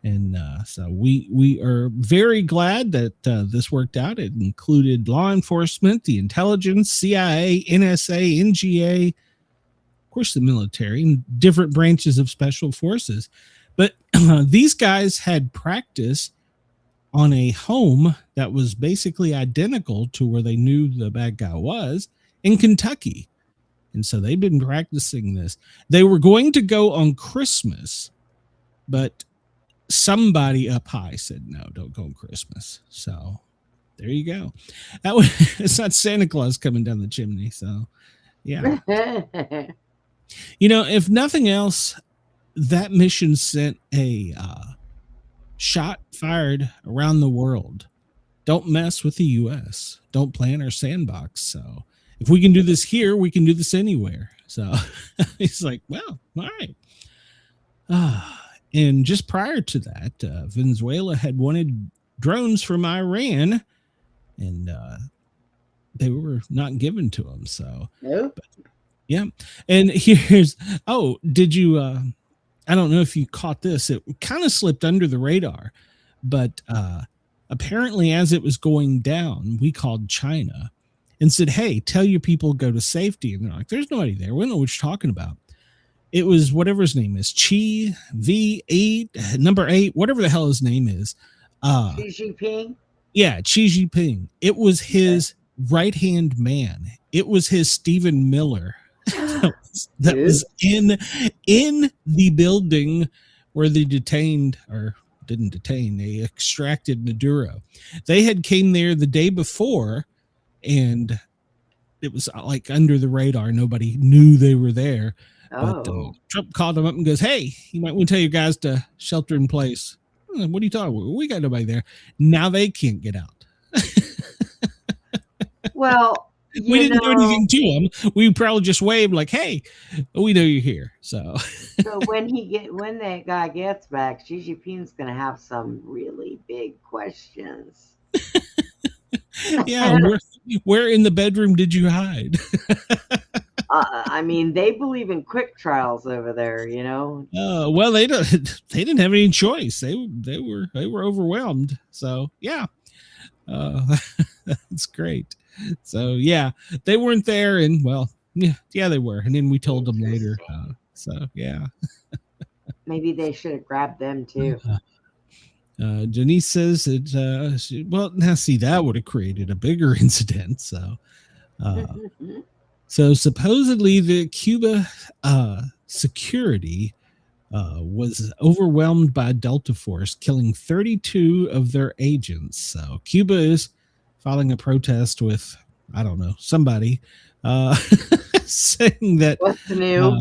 And so we are very glad that this worked out. It included law enforcement, the intelligence, CIA, NSA, NGA, of course, the military, and different branches of special forces. But these guys had practice on a home that was basically identical to where they knew the bad guy was in Kentucky. And so they've been practicing this. They were going to go on Christmas, but somebody up high said, no, don't go on Christmas. So there you go. It's not Santa Claus coming down the chimney. So, yeah. If nothing else, that mission sent a shot fired around the world. Don't mess with the U.S. Don't play in our sandbox. So if we can do this here, we can do this anywhere. So he's like, well, all right. And just prior to that, Venezuela had wanted drones from Iran, and they were not given to them. So, nope. Yeah. And here's, did you, I don't know if you caught this. It kind of slipped under the radar, but apparently as it was going down, we called China and said, hey, tell your people go to safety. And they're like, there's nobody there. We don't know what you're talking about. It was whatever his name is, Xi V8, number 8, whatever the hell his name is. Xi Jinping? Yeah, Xi Jinping. It was his right-hand man. It was his Stephen Miller that was in the building where they detained, or didn't detain, they extracted Maduro. They had came there the day before, and it was like under the radar. Nobody knew they were there. But Trump called him up and goes, hey, you might want to tell your guys to shelter in place. What are you talking about? We got nobody there. Now they can't get out. Well, we didn't do anything to them. We probably just waved like, hey, we know you're here. So when that guy gets back, Xi Jinping's going to have some really big questions. Yeah, where in the bedroom did you hide? I mean, they believe in quick trials over there, Well, they don't. They didn't have any choice. They were overwhelmed. So yeah, that's great. So yeah, they weren't there, and well, yeah, they were, and then we told them later. So yeah, Maybe they should have grabbed them too. Denise says that. Well, now see, that would have created a bigger incident. So. So supposedly the Cuba security was overwhelmed by a Delta force, killing 32 of their agents. So Cuba is filing a protest with, I don't know, somebody saying that What's new?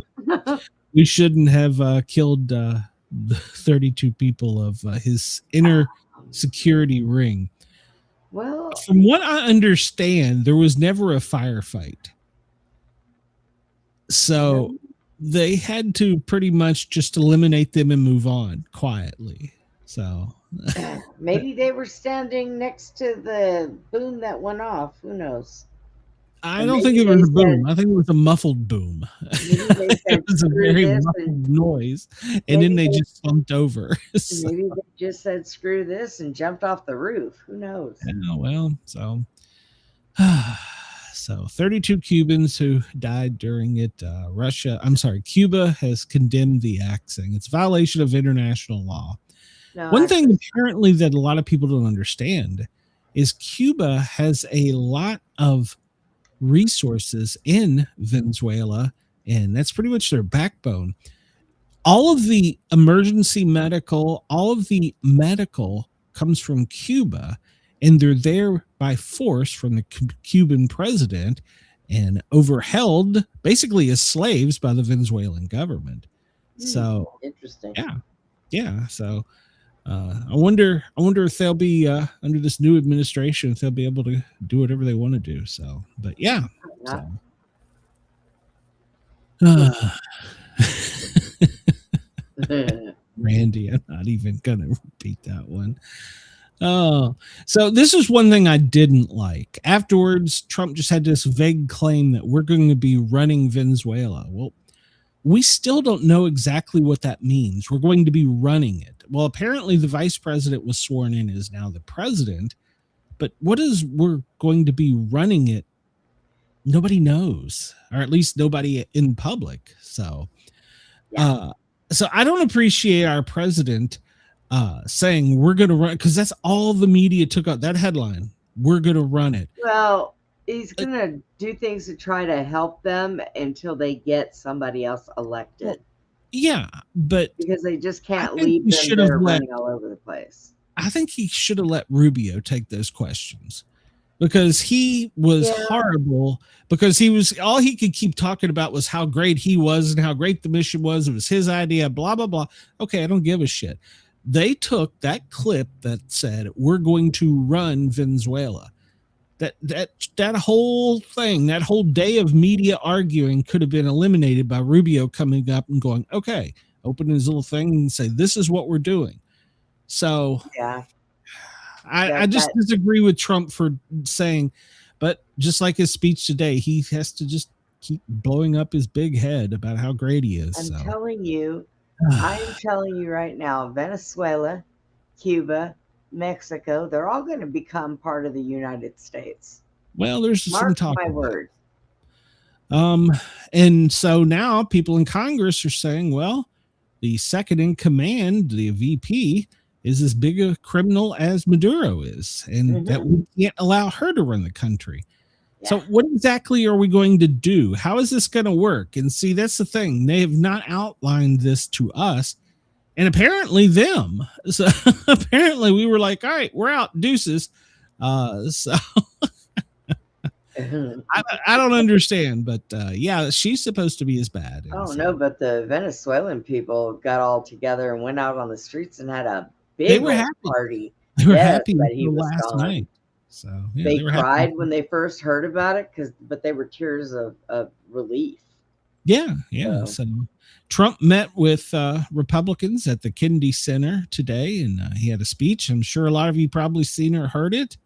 we shouldn't have killed the 32 people of his inner security ring. Well, from what I understand, there was never a firefight. So they had to pretty much just eliminate them and move on quietly. So maybe they were standing next to the boom that went off. Who knows? I don't think it was a boom. I think it was a muffled boom. It was a very muffled noise. And then they just slumped over. So. Maybe they just said, screw this, and jumped off the roof. Who knows? Yeah, well, so... So 32 Cubans who died during it. Cuba has condemned the act, saying it's a violation of international law. No, one thing apparently that a lot of people don't understand is Cuba has a lot of resources in Venezuela, and that's pretty much their backbone. All of the emergency medical, all of the medical comes from Cuba, and they're there by force from the Cuban president and overheld basically as slaves by the Venezuelan government. So interesting. Yeah. So I wonder if they'll be under this new administration, if they'll be able to do whatever they want to do. So, but yeah. Randy, I'm not even gonna repeat that one. Oh, so this is one thing I didn't like. Afterwards, Trump just had this vague claim that we're going to be running Venezuela. Well, we still don't know exactly what that means. We're going to be running it. Well, apparently the vice president was sworn in as now the president, but what is we're going to be running it? Nobody knows, or at least nobody in public. So, so I don't appreciate our president saying we're going to run, because that's all the media took out that headline. We're going to run it. Well, he's going to do things to try to help them until they get somebody else elected. Well, yeah, but because they just can't leave them there running all over the place. I think he should have let Rubio take those questions, because he was horrible, because he was, all he could keep talking about was how great he was and how great the mission was. It was his idea, blah, blah, blah. Okay, I don't give a shit. They took that clip that said, we're going to run Venezuela. That whole thing, that whole day of media arguing could have been eliminated by Rubio coming up and going, okay, open his little thing and say, this is what we're doing. So I just disagree with Trump for saying, but just like his speech today, he has to just keep blowing up his big head about how great he is. I'm telling you right now, Venezuela, Cuba, Mexico, they're all going to become part of the United States. Well, there's some talk. Mark my word. And so now people in Congress are saying, well, the second in command, the VP, is as big a criminal as Maduro is, and that we can't allow her to run the country. Yeah. So what exactly are we going to do? How is this going to work? And see, that's the thing. They have not outlined this to us, and apparently them. So apparently we were like, all right, we're out, deuces. So I don't understand, but yeah, she's supposed to be as bad. No, but the Venezuelan people got all together and went out on the streets and had a big party. They were happy that he was last night. So yeah, they cried when they first heard about it, but they were tears of relief. Yeah. So Trump met with Republicans at the Kennedy Center today, and he had a speech. I'm sure a lot of you probably seen or heard it.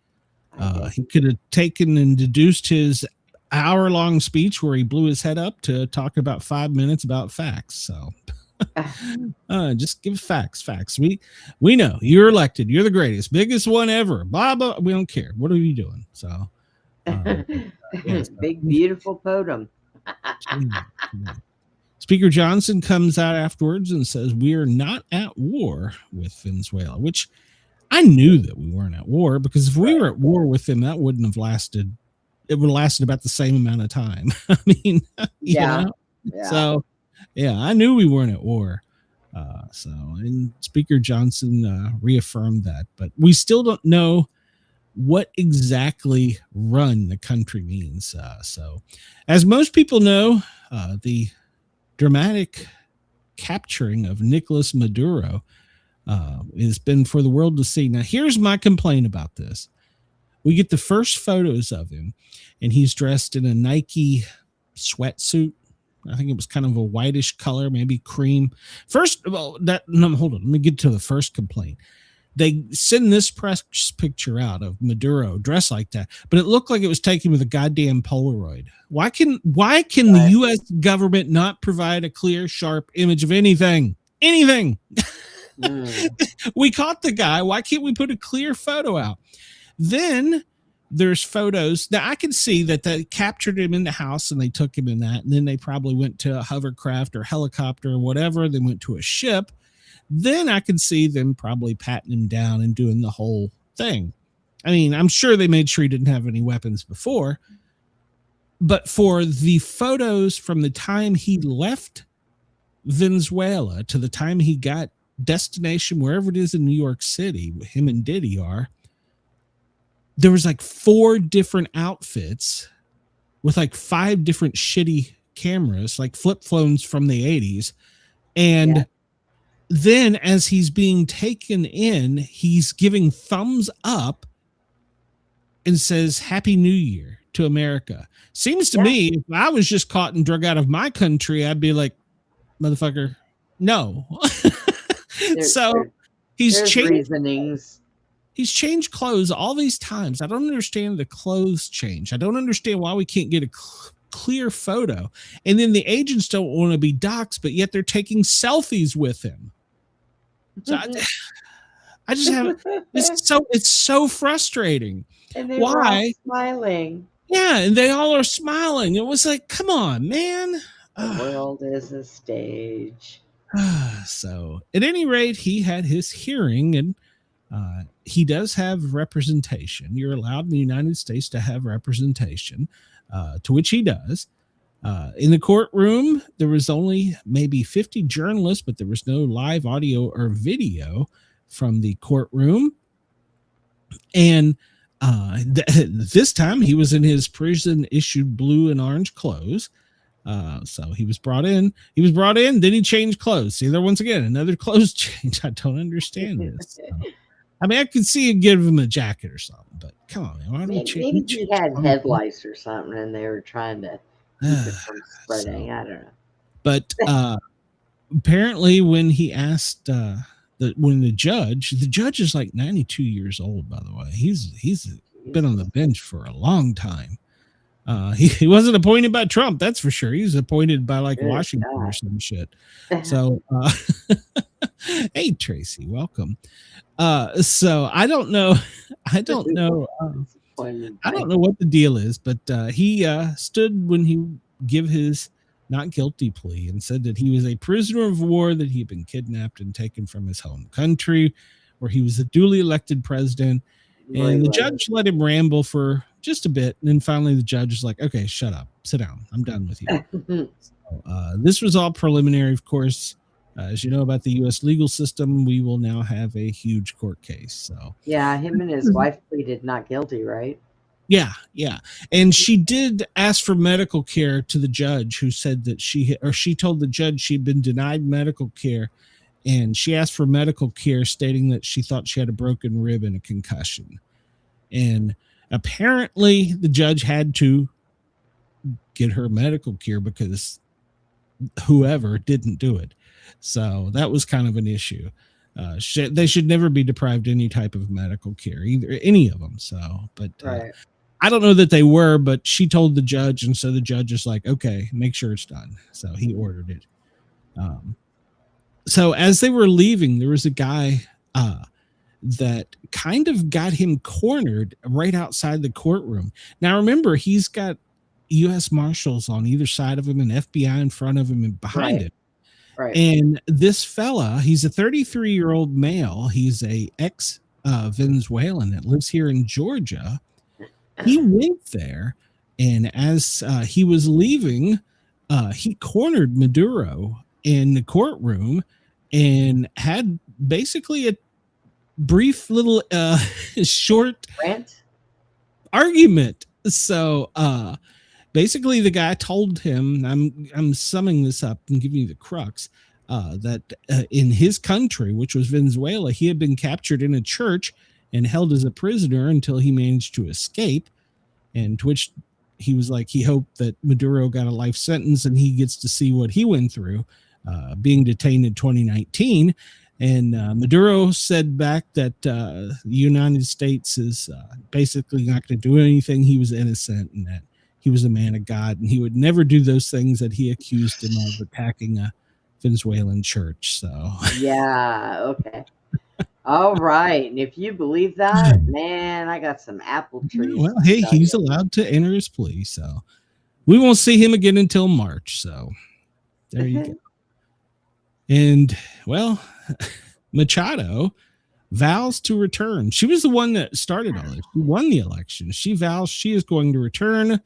He could have taken and deduced his hour-long speech where he blew his head up to talk about 5 minutes about facts. So just give facts. We know you're elected. You're the greatest, biggest one ever. Blah, blah. We don't care. What are you doing? So, big, beautiful podium. Speaker Johnson comes out afterwards and says, we are not at war with Venezuela, which I knew that we weren't at war, because if we were at war with them, that wouldn't have lasted. It would have lasted about the same amount of time. I mean, you know? So, yeah, I knew we weren't at war. And Speaker Johnson reaffirmed that, but we still don't know what exactly run the country means. So, as most people know, the dramatic capturing of Nicolas Maduro has been for the world to see. Now, here's my complaint about this. We get the first photos of him, and he's dressed in a Nike sweatsuit. I think it was kind of a whitish color, maybe cream. First of all, hold on. Let me get to the first complaint. They send this press picture out of Maduro dressed like that, but it looked like it was taken with a goddamn Polaroid. Why can the U.S. government not provide a clear, sharp image of anything? Anything. We caught the guy. Why can't we put a clear photo out? Then there's photos that I can see that they captured him in the house and they took him in that. And then they probably went to a hovercraft or helicopter or whatever. They went to a ship. Then I can see them probably patting him down and doing the whole thing. I mean, I'm sure they made sure he didn't have any weapons before. But for the photos from the time he left Venezuela to the time he got destination, wherever it is in New York City, him and Diddy are, there was like 4 different outfits with like 5 different shitty cameras, like flip phones from the 80s. And then as he's being taken in, he's giving thumbs up and says, Happy New Year to America. Seems to me, if I was just caught and drug out of my country, I'd be like, motherfucker, no. He's changed reasonings. He's changed clothes all these times. I don't understand the clothes change. I don't understand why we can't get a clear photo. And then the agents don't want to be doxxed, but yet they're taking selfies with him. So I just have it's so frustrating. And they were all smiling. Yeah, and they all are smiling. It was like, come on, man. The world is a stage. So at any rate, he had his hearing, and he does have representation. You're allowed in the United States to have representation, to which he does. In the courtroom, there was only maybe 50 journalists, but there was no live audio or video from the courtroom. And this time he was in his prison issued blue and orange clothes. So he was brought in, then he changed clothes. See there once again, another clothes change. I don't understand this. I mean, I could see you give him a jacket or something, but come on, man. Why do we change? Maybe he had headlights or something and they were trying to keep it from spreading. I don't know. But apparently when he asked when the judge is like 92 years old, by the way. He's been on the bench for a long time. He wasn't appointed by Trump, that's for sure. He was appointed by like Washington or some shit. So hey Tracy, welcome. So I don't know what the deal is, but he stood when he give his not guilty plea and said that he was a prisoner of war, that he had been kidnapped and taken from his home country, where he was a duly elected president. And the judge let him ramble for just a bit. And then finally the judge was like, okay, shut up, sit down. I'm done with you. So, this was all preliminary, of course. As you know about the U.S. legal system, we will now have a huge court case. So yeah, him and his wife pleaded not guilty, right? Yeah. And she did ask for medical care to the judge, who said that she told the judge she'd been denied medical care. And she asked for medical care, stating that she thought she had a broken rib and a concussion. And apparently the judge had to get her medical care because whoever didn't do it. So that was kind of an issue. they should never be deprived any type of medical care, either any of them. So, but Right. I don't know that they were, but she told the judge, and so the judge is like, okay, make sure it's done. So he ordered it. So as they were leaving, there was a guy that kind of got him cornered right outside the courtroom. Now remember, he's got U.S. Marshals on either side of him and FBI in front of him and behind him. Right. And this fella, he's a 33-year-old male. He's a ex-Venezuelan that lives here in Georgia. He went there, and as he was leaving, he cornered Maduro in the courtroom and had basically a brief little short Rant? argument. So basically the guy told him, I'm summing this up and giving you the crux, that in his country, which was Venezuela, he had been captured in a church and held as a prisoner until he managed to escape, and to which he was like, he hoped that Maduro got a life sentence and he gets to see what he went through being detained in 2019. And Maduro said back that the United States is basically not going to do anything. He was innocent and that he was a man of God and he would never do those things that he accused him of, attacking a Venezuelan church. So yeah, okay. All right. And if you believe that, man, I got some apple trees. Well, hey, he's allowed to enter his plea. So we won't see him again until March. So there you go. And well, Machado vows to return. She was the one that started all this. She won the election. She vows she is going to return,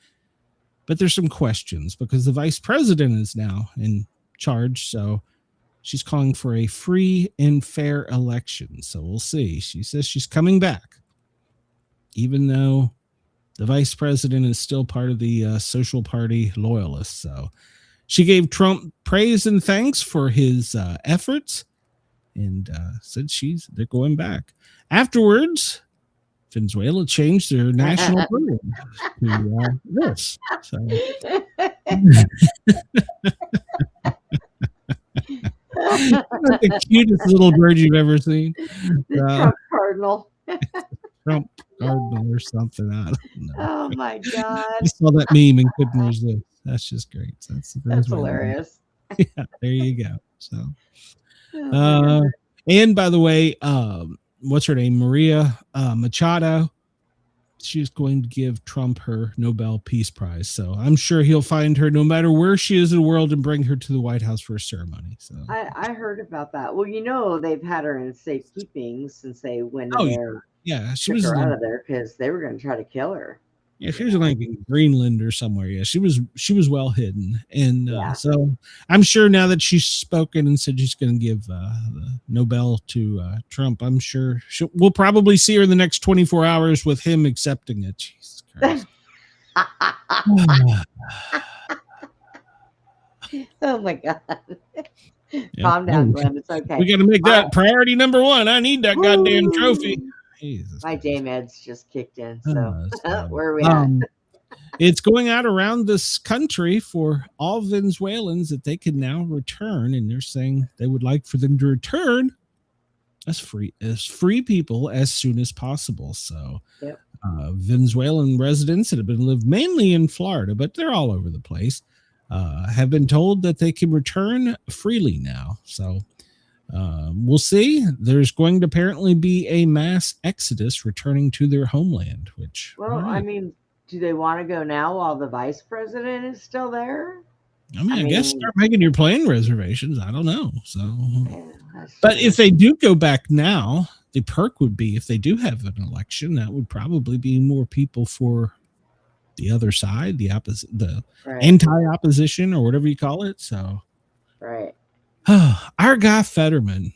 but there's some questions because the vice president is now in charge. So she's calling for a free and fair election. So we'll see. She says she's coming back, even though the vice president is still part of the Social Party loyalists. So she gave Trump praise and thanks for his efforts and said they're going back. Afterwards, Venezuela changed their national bird to this. So. The cutest little bird you've ever seen. Trump Cardinal. Trump Cardinal or something. I don't know. Oh my God. You saw that meme and couldn't resist. That's just great. That's hilarious. Yeah, there you go. So, and by the way, what's her name? Maria Machado. She's going to give Trump her Nobel Peace Prize. So I'm sure he'll find her no matter where she is in the world and bring her to the White House for a ceremony. So I heard about that. Well, they've had her in safekeeping since they went in there. Yeah, she took was her out of there because they were going to try to kill her. Yeah, she was like in Greenland or somewhere. Yeah, she was well hidden, and so I'm sure now that she's spoken and said she's going to give the Nobel to Trump, I'm sure we'll probably see her in the next 24 hours with him accepting it. Jesus Christ! Oh my God! Yeah. Calm down, Glenn. It's okay. We got to make that priority number one. I need that goddamn trophy. Jesus my J meds just kicked in. So where are we at? at? It's going out around this country for all Venezuelans that they can now return, and they're saying they would like for them to return as free people as soon as possible. So Venezuelan residents that have been lived mainly in Florida, but they're all over the place, have been told that they can return freely now. So we'll see. There's going to apparently be a mass exodus returning to their homeland, which, I mean, do they want to go now while the vice president is still there? I mean, I guess start making your plane reservations. I don't know. So, but if they do go back now, the perk would be if they do have an election, that would probably be more people for the other side, the opposite, the anti-opposition or whatever you call it. So, right. Our guy Fetterman.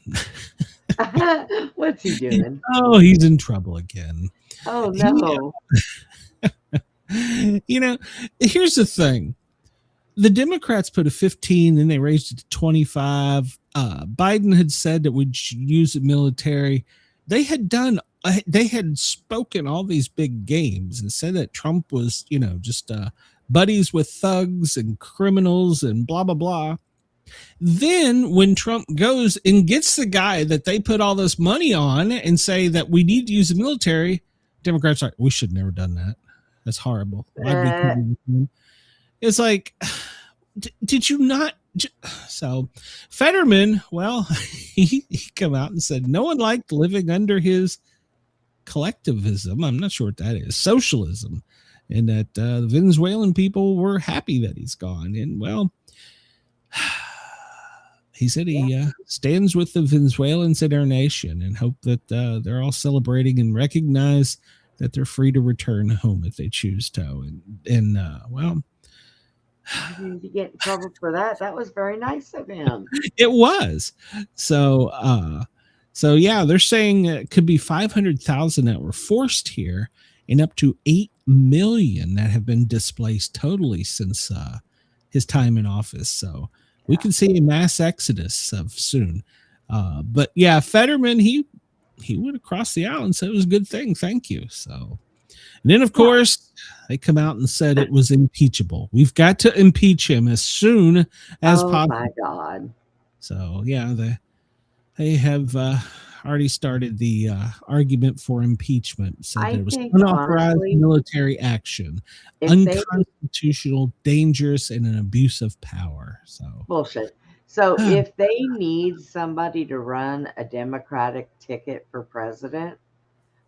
What's he doing? Oh, he's in trouble again. Oh no. Here's the thing. The Democrats put a 15, then they raised it to 25. Biden had said that we'd use the military. They had spoken all these big games and said that Trump was, just buddies with thugs and criminals and blah, blah, blah. Then when Trump goes and gets the guy that they put all this money on and say that we need to use the military, Democrats are like, we should have never done that. That's horrible. Why'd we come with him? It's like, did you not? So Fetterman, well, he came out and said no one liked living under his collectivism. I'm not sure what that is. Socialism. And that the Venezuelan people were happy that he's gone. And well, he said he stands with the Venezuelans in our nation and hope that they're all celebrating and recognize that they're free to return home if they choose to. And well, did you get in trouble for that? That was very nice of him. It was. So yeah, they're saying it could be 500,000 that were forced here and up to 8 million that have been displaced totally since his time in office. So we can see a mass exodus of soon. But yeah, Fetterman, he went across the aisle and said it was a good thing. Thank you. So, and then of course they come out and said it was impeachable. We've got to impeach him as soon as possible. Oh my God. So yeah, they have already started the argument for impeachment. So there was unauthorized military action, unconstitutional, dangerous, and an abuse of power. So bullshit. So if they need somebody to run a Democratic ticket for president,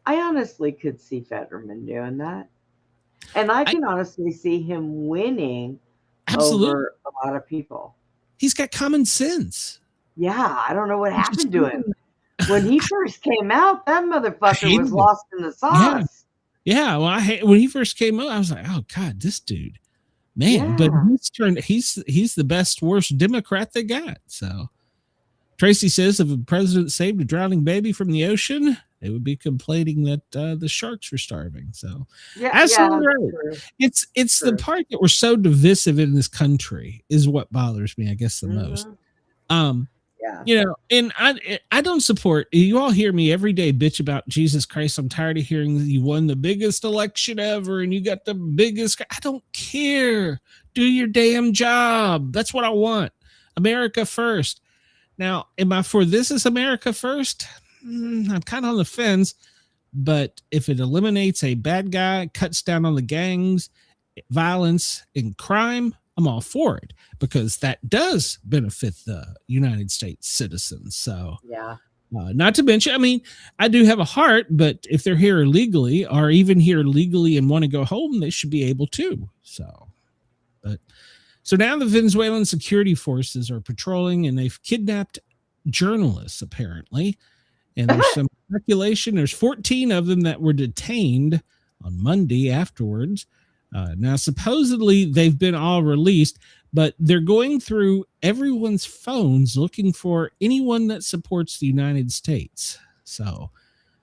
I honestly could see Fetterman doing that. And I can honestly see him winning over a lot of people. He's got common sense. Yeah, I don't know what happened to him. When he first came out, that motherfucker was lost in the sauce. Yeah, well, when he first came out, I was like, oh God, this dude. Man, but he's the best, worst Democrat they got. So Tracy says if a president saved a drowning baby from the ocean, they would be complaining that the sharks were starving. So absolutely. It's the part that we're so divisive in this country is what bothers me, I guess, the most. You know, and I don't support, you all hear me every day bitch about Jesus Christ. I'm tired of hearing you won the biggest election ever and you got the biggest. I don't care. Do your damn job. That's what I want. America first. Now, am I for this is America first? I'm kind of on the fence, but if it eliminates a bad guy, cuts down on the gangs, violence, and crime, I'm all for it because that does benefit the United States citizens. So, not to mention, I mean, I do have a heart, but if they're here illegally or even here legally and want to go home, they should be able to. So now the Venezuelan security forces are patrolling and they've kidnapped journalists, apparently. And there's some speculation. There's 14 of them that were detained on Monday afterwards. Now, supposedly they've been all released, but they're going through everyone's phones looking for anyone that supports the United States. So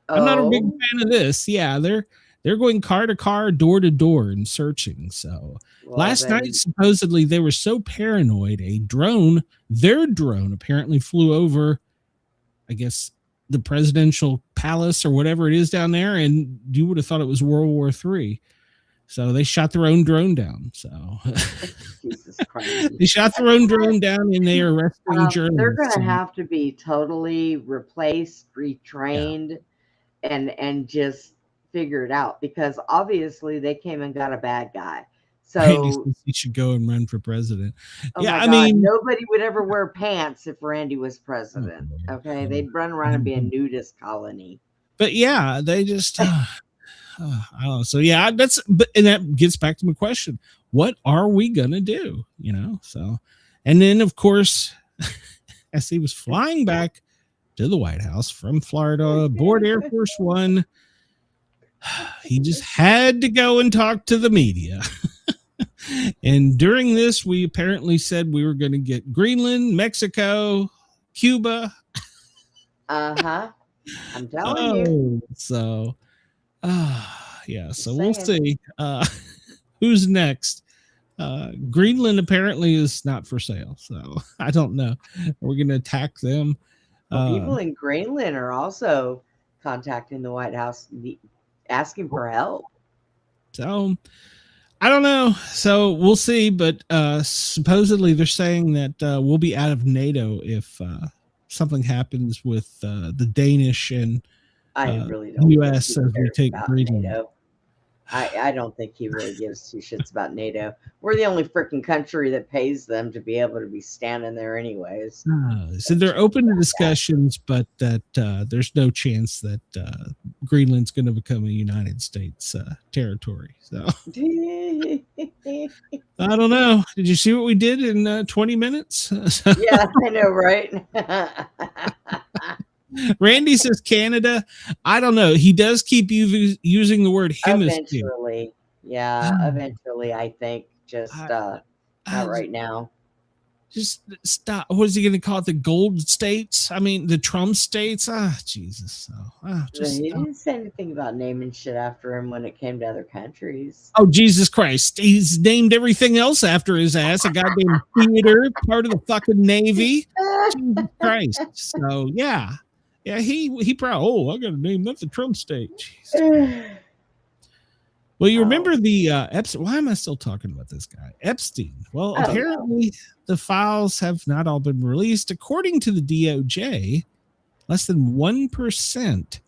I'm not a big fan of this. Yeah, they're going car to car, door to door and searching. So last night, supposedly they were so paranoid, their drone apparently flew over, I guess, the presidential palace or whatever it is down there. And you would have thought it was World War III. So they shot their own drone down. So Jesus Christ. They shot their own drone down and they arrested journalists. They're going to have to be totally replaced, retrained, and just figure it out because obviously they came and got a bad guy. So he should go and run for president. I mean, nobody would ever wear pants if Randy was president. Okay, they'd run around and be a nudist colony. But yeah, they just. I don't know. So yeah, and that gets back to my question. What are we going to do? You know? So, and then of course, as he was flying back to the White House from Florida aboard Air Force One, he just had to go and talk to the media. And during this, we apparently said we were going to get Greenland, Mexico, Cuba. I'm telling you. So, so we'll see who's next. Greenland apparently is not for sale, so I don't know. We're going to attack them. People in Greenland are also contacting the White House, asking for help. So I don't know. So we'll see. But supposedly they're saying that we'll be out of NATO if something happens with the Danish and I really don't U.S. think he as we cares take about Greenland. NATO. I don't think he really gives two shits about NATO. We're the only freaking country that pays them to be able to be standing there anyways. So they're open to discussions, but that there's no chance that Greenland's going to become a United States territory. So I don't know. Did you see what we did in 20 minutes? Yeah, I know, right? Randy says Canada. I don't know. He does keep using the word hemisphere. Eventually. Yeah, eventually, I think. Just not right now. Just stop. What is he going to call it? The gold states? I mean, the Trump states? Jesus. He didn't say anything about naming shit after him when it came to other countries. Oh, Jesus Christ. He's named everything else after his ass. A goddamn theater, part of the fucking Navy. Jesus Christ. So, yeah. Yeah, he probably, I got to name that the Trump state. Jeez. Well, you remember the Epstein. Why am I still talking about this guy? Epstein. Well, apparently the files have not all been released. According to the DOJ, less than 1%.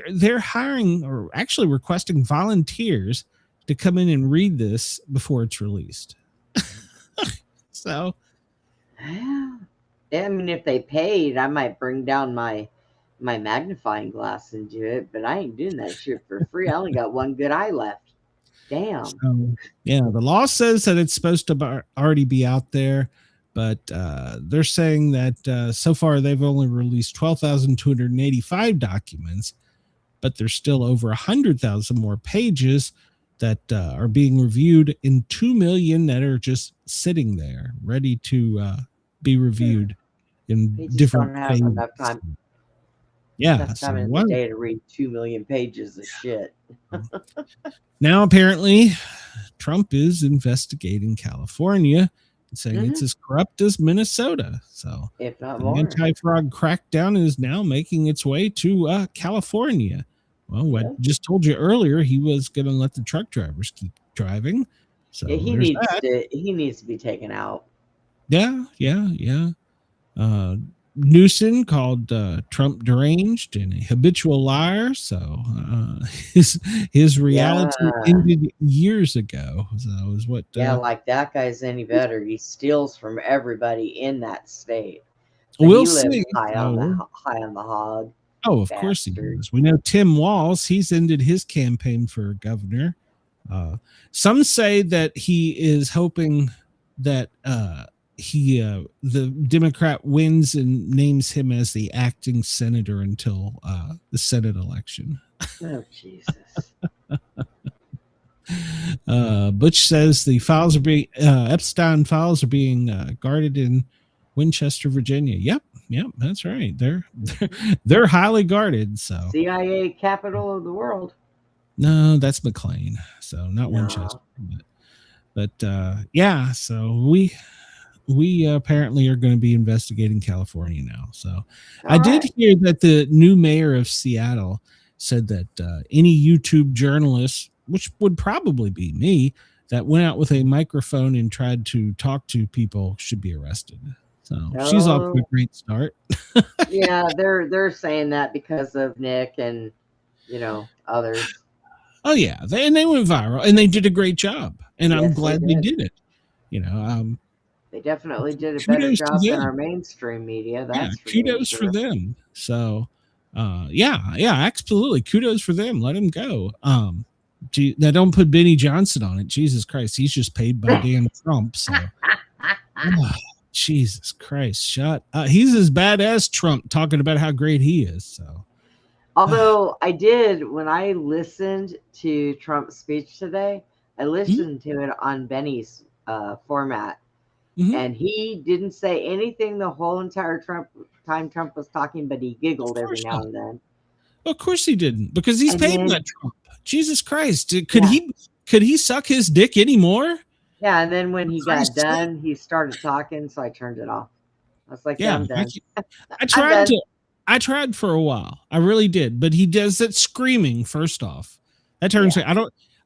They're hiring or actually requesting volunteers to come in and read this before it's released. So, yeah, I mean, if they paid, I might bring down my magnifying glass and do it, but I ain't doing that shit for free. I only got one good eye left. Damn. So, yeah, the law says that it's supposed to already be out there, but they're saying that so far they've only released 12,285 documents, but there's still over 100,000 more pages that are being reviewed and 2 million that are just sitting there ready to be reviewed in different don't have enough time. Yeah, enough time in the day to read 2 million pages of shit. Now, apparently, Trump is investigating California and saying it's as corrupt as Minnesota. So, if not the more, anti-fraud crackdown is now making its way to California. Well, I just told you earlier he was going to let the truck drivers keep driving. So yeah, he needs to be taken out. Yeah. Newsom called Trump deranged and a habitual liar. So his reality ended years ago. So is what. Like that guy's any better. He steals from everybody in that state. We'll see. High on the hog. Oh, of course he does. We know Tim Walz. He's ended his campaign for governor. Some say that he is hoping that the Democrat wins and names him as the acting senator until the Senate election. Oh, Jesus. Butch says the files are being Epstein files are being guarded in Winchester, Virginia. Yep, that's right. They're highly guarded. So CIA capital of the world. No, that's McLean. So not Winchester. But yeah. So we apparently are going to be investigating California now. So I did hear that the new mayor of Seattle said that any YouTube journalist, which would probably be me, that went out with a microphone and tried to talk to people should be arrested. So she's off to a great start. Yeah, they're saying that because of Nick and others. Oh yeah, they went viral and they did a great job, and I'm glad they did it. They definitely did a better job than our mainstream media. That's kudos for them. So, absolutely, kudos for them. Let them go. Now don't put Benny Johnson on it. Jesus Christ, he's just paid by damn Trump. So, Jesus Christ, he's as bad as Trump talking about how great he is. So, although I did when I listened to Trump's speech today, I listened to it on Benny's format. And he didn't say anything the whole entire time Trump was talking, but he giggled every now and then. Well, of course he didn't, because he's paid by Trump. Jesus Christ. Could he suck his dick anymore? Yeah, and then when he got done, he started talking, so I turned it off. I was like, I'm done. I tried for a while. I really did, but he does that screaming first off. That turns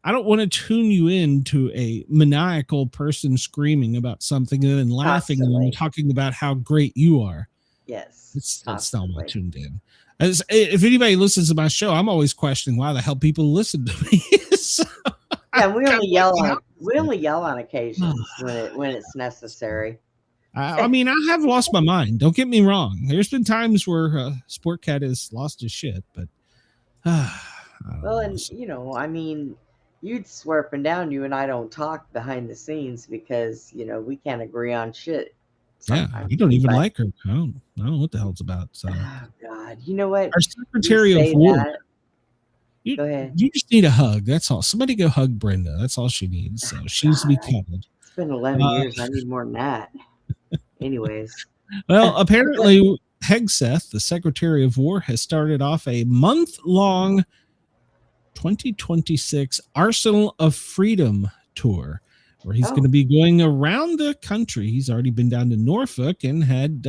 I don't want to tune you into a maniacal person screaming about something and then laughing Constantly. and talking about how great you are. Yes. That's not what I tuned in. If anybody listens to my show, I'm always questioning why the hell people listen to me. So, Yeah, we only yell on occasions when it's necessary. I mean, I have lost my mind. Don't get me wrong. There's been times where Sportcat has lost his shit, but well, and I mean, you'd swear up and down you and I don't talk behind the scenes because we can't agree on shit. Yeah, you don't even like her. I don't know what the hell it's about. So, oh God, you know what? Our Secretary of War. Go ahead. You just need a hug. That's all. Somebody go hug Brenda. That's all she needs. So she needs to be cuddled. It's been 11 years. I need more than that. Anyways. Well, apparently Hegseth, the Secretary of War, has started off a month-long 2026 Arsenal of Freedom tour, where he's going to be going around the country. He's already been down to Norfolk and had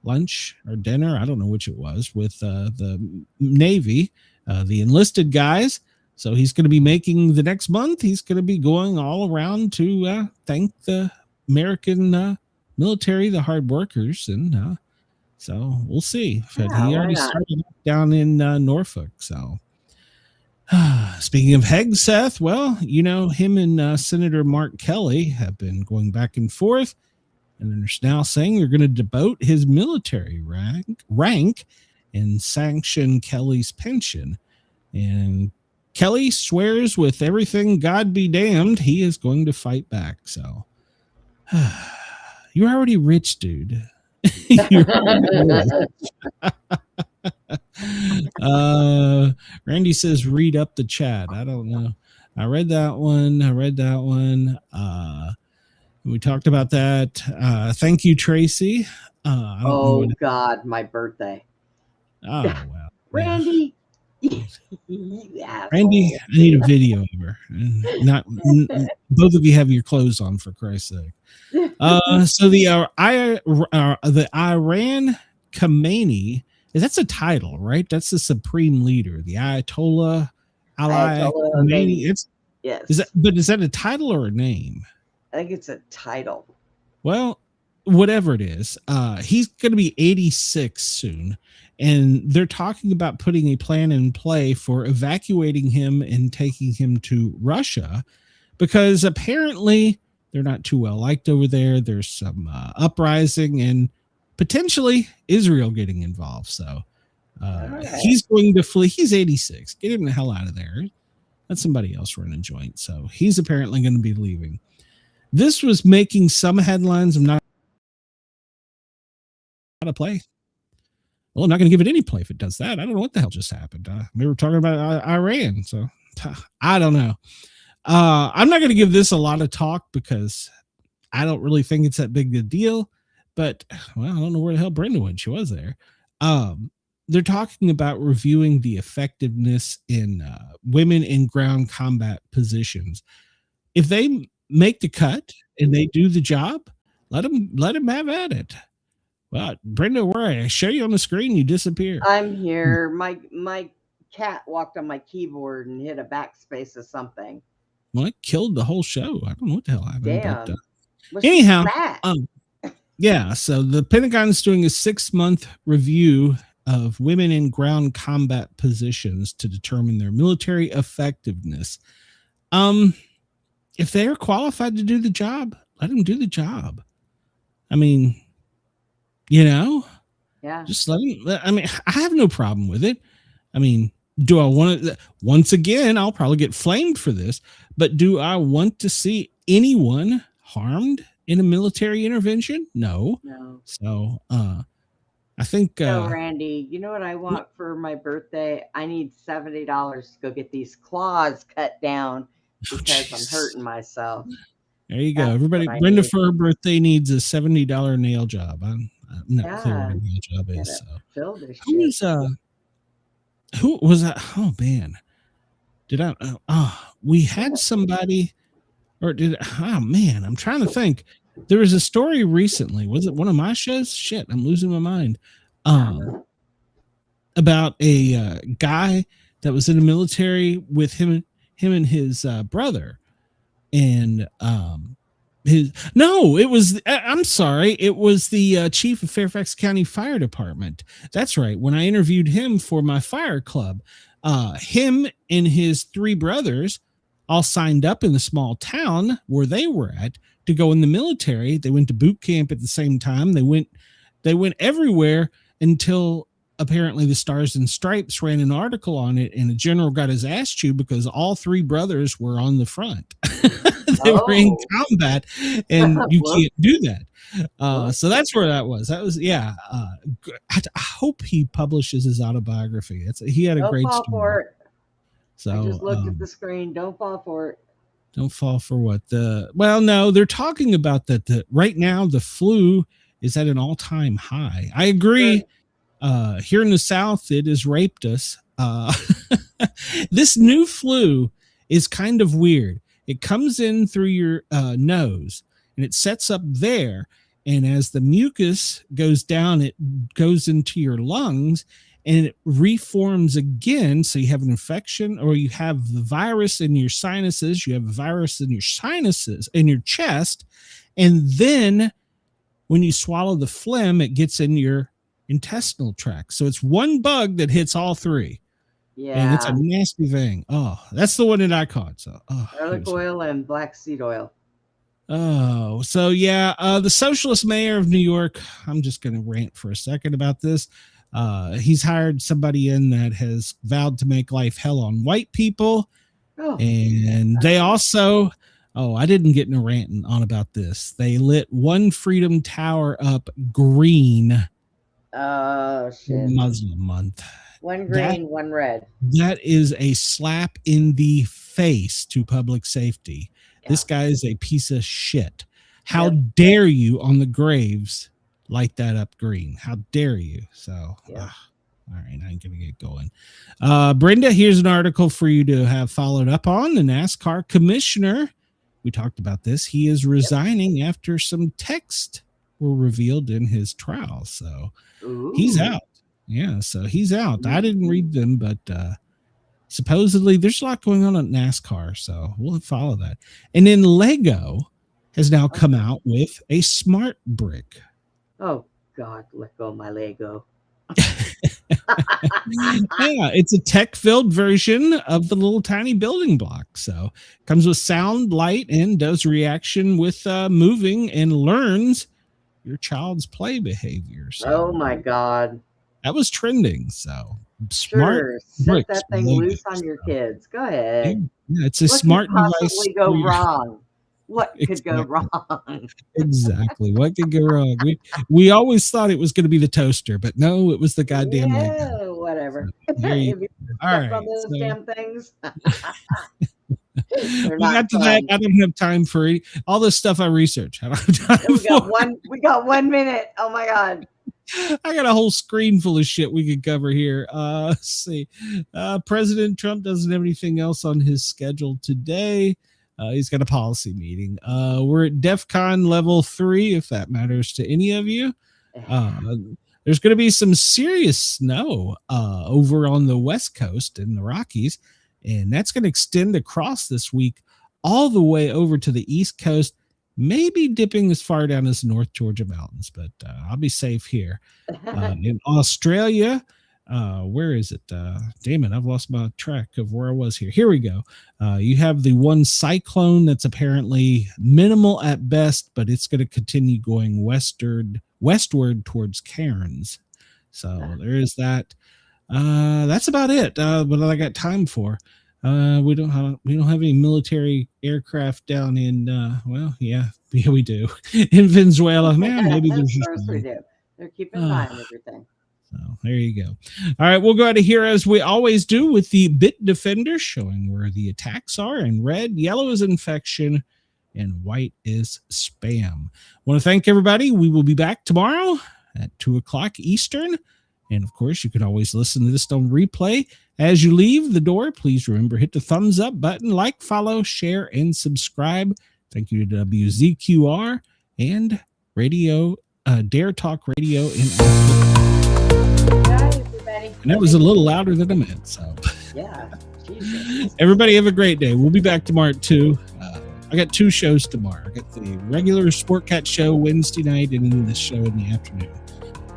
lunch or dinner, I don't know which it was, with the Navy, the enlisted guys. So he's going to be making the next month. He's going to be going all around to thank the American military, the hard workers, and so we'll see. He already started down in Norfolk. So speaking of Hegseth, well, him and Senator Mark Kelly have been going back and forth, and they're now saying they're going to demote his military rank and sanction Kelly's pension. And Kelly swears with everything God be damned, he is going to fight back. So you're already rich, dude. Randy says read up the chat. I don't know. I read that one. We talked about that. Thank you, Tracy. God, my birthday. Oh wow. Randy. Randy, I need a video of her. Not both of you have your clothes on, for Christ's sake. So the Iran Khamenei, that's a title, right? That's the supreme leader, the Ayatollah Khamenei. Yes. Is that a title or a name? I think it's a title. Well, whatever it is, he's going to be 86 soon. And they're talking about putting a plan in play for evacuating him and taking him to Russia, because apparently they're not too well liked over there. There's some uprising and potentially Israel getting involved. So he's going to flee. He's 86. Get him the hell out of there. Let somebody else run a joint. So he's apparently going to be leaving. This was making some headlines. I'm not to play. Well, I'm not going to give it any play if it does that. I don't know what the hell just happened. We were talking about Iran, so I don't know. I'm not going to give this a lot of talk because I don't really think it's that big a deal. But, well, I don't know where the hell Brenda went. She was there. They're talking about reviewing the effectiveness in women in ground combat positions. If they make the cut and they do the job, let them have at it. Well, Brenda, where I show you on the screen, you disappear. I'm here. My cat walked on my keyboard and hit a backspace of something. Well, it killed the whole show. I don't know what the hell happened. Damn. But, anyhow, yeah. So the Pentagon's doing a 6-month review of women in ground combat positions to determine their military effectiveness. If they're qualified to do the job, let them do the job. I mean, yeah, just let me. I mean, I have no problem with it. I mean, do I want to? Once again, I'll probably get flamed for this, but do I want to see anyone harmed in a military intervention? No. So, I think. So, Randy, you know what I want for my birthday? I need $70 to go get these claws cut down because I'm hurting myself. There you go. Everybody, Brenda for her birthday needs a $70 nail job. I'm not clear what a nail job is. So. Who was that? Oh man, we had somebody, or man, I'm trying to think. There was a story recently. Was it one of my shows? Shit, I'm losing my mind. About a guy that was in the military with him him and his brother, and I'm sorry, it was the chief of Fairfax County Fire Department. That's right. When I interviewed him for my fire club, him and his three brothers all signed up in the small town where they were at to go in the military. They went to boot camp at the same time. They went everywhere until apparently the Stars and Stripes ran an article on it, and the general got his ass chewed because all three brothers were on the front. They were in combat, and you can't do that. So that's where that was. I hope he publishes his autobiography. He had a great story. For it. So I just looked at the screen. Don't fall for it. Don't fall for what? No, they're talking about that right now the flu is at an all-time high. I agree. Here in the South, it has raped us. This new flu is kind of weird. It comes in through your nose, and it sets up there. And as the mucus goes down, it goes into your lungs, and it reforms again. So you have an infection, or you have the virus in your sinuses. You have a virus in your sinuses, in your chest. And then when you swallow the phlegm, it gets in your intestinal tract. So it's one bug that hits all three. Yeah. And it's a nasty thing. Oh, that's the one that I caught. So, garlic oil and black seed oil. Oh, so yeah, the socialist mayor of New York, I'm just going to rant for a second about this. He's hired somebody in that has vowed to make life hell on white people. And they also, I didn't get in a rant on about this. They lit one Freedom Tower up green. Oh, shit. Muslim month. One green, one red. That is a slap in the face to public safety. Yeah. This guy is a piece of shit. How dare you on the graves light that up green? How dare you? So, all right, I'm going to get going. Brenda, here's an article for you to have followed up on. The NASCAR commissioner, we talked about this. He is resigning after some text were revealed in his trial. So he's out. Yeah, so he's out. I didn't read them, but supposedly there's a lot going on at NASCAR, so we'll follow that. And then Lego has now come out with a smart brick. Oh, God, let go of my Lego. Yeah, it's a tech-filled version of the little tiny building block. So it comes with sound, light, and does reaction with moving and learns your child's play behavior. So, oh, my God. That was trending. So smart set that thing loose on your kids. Go ahead. Yeah, it's a smart device. What could possibly go wrong? What could go wrong? Exactly. What could go wrong? We always thought it was going to be the toaster, but no, it was the goddamn Lego. Whatever. So, all right. On those damn things. We got to that. I don't have time for all this stuff I research. I don't have time we got 1 minute. Oh my God. I got a whole screen full of shit we could cover here. Let's see. President Trump doesn't have anything else on his schedule today. He's got a policy meeting. We're at DEFCON level 3, if that matters to any of you. There's going to be some serious snow over on the West Coast in the Rockies, and that's going to extend across this week all the way over to the East Coast, maybe dipping as far down as North Georgia mountains, but I'll be safe here. In Australia, where is it? Damn it, I've lost my track of where I was here. Here we go. You have the one cyclone that's apparently minimal at best, but it's going to continue going westward towards Cairns. So there is that. That's about it. What I got time for. We don't have any military aircraft down in we do in Venezuela. Man, maybe there's of course we do. They're keeping an eye on everything. So there you go. All right, we'll go out of here as we always do with the Bit Defender, showing where the attacks are. In red, yellow is infection, and white is spam. I want to thank everybody. We will be back tomorrow at 2:00 Eastern. And of course, you can always listen to this on replay. As you leave the door, please remember, hit the thumbs up button, like, follow, share, and subscribe. Thank you to WZQR and Radio Dare Talk Radio in Austin. Bye, everybody. And that was a little louder than I meant. So yeah. Everybody have a great day. We'll be back tomorrow at 2. I got 2 shows tomorrow. I got the regular Sportcat show Wednesday night and then this show in the afternoon.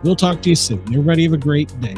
We'll talk to you soon. Everybody have a great day.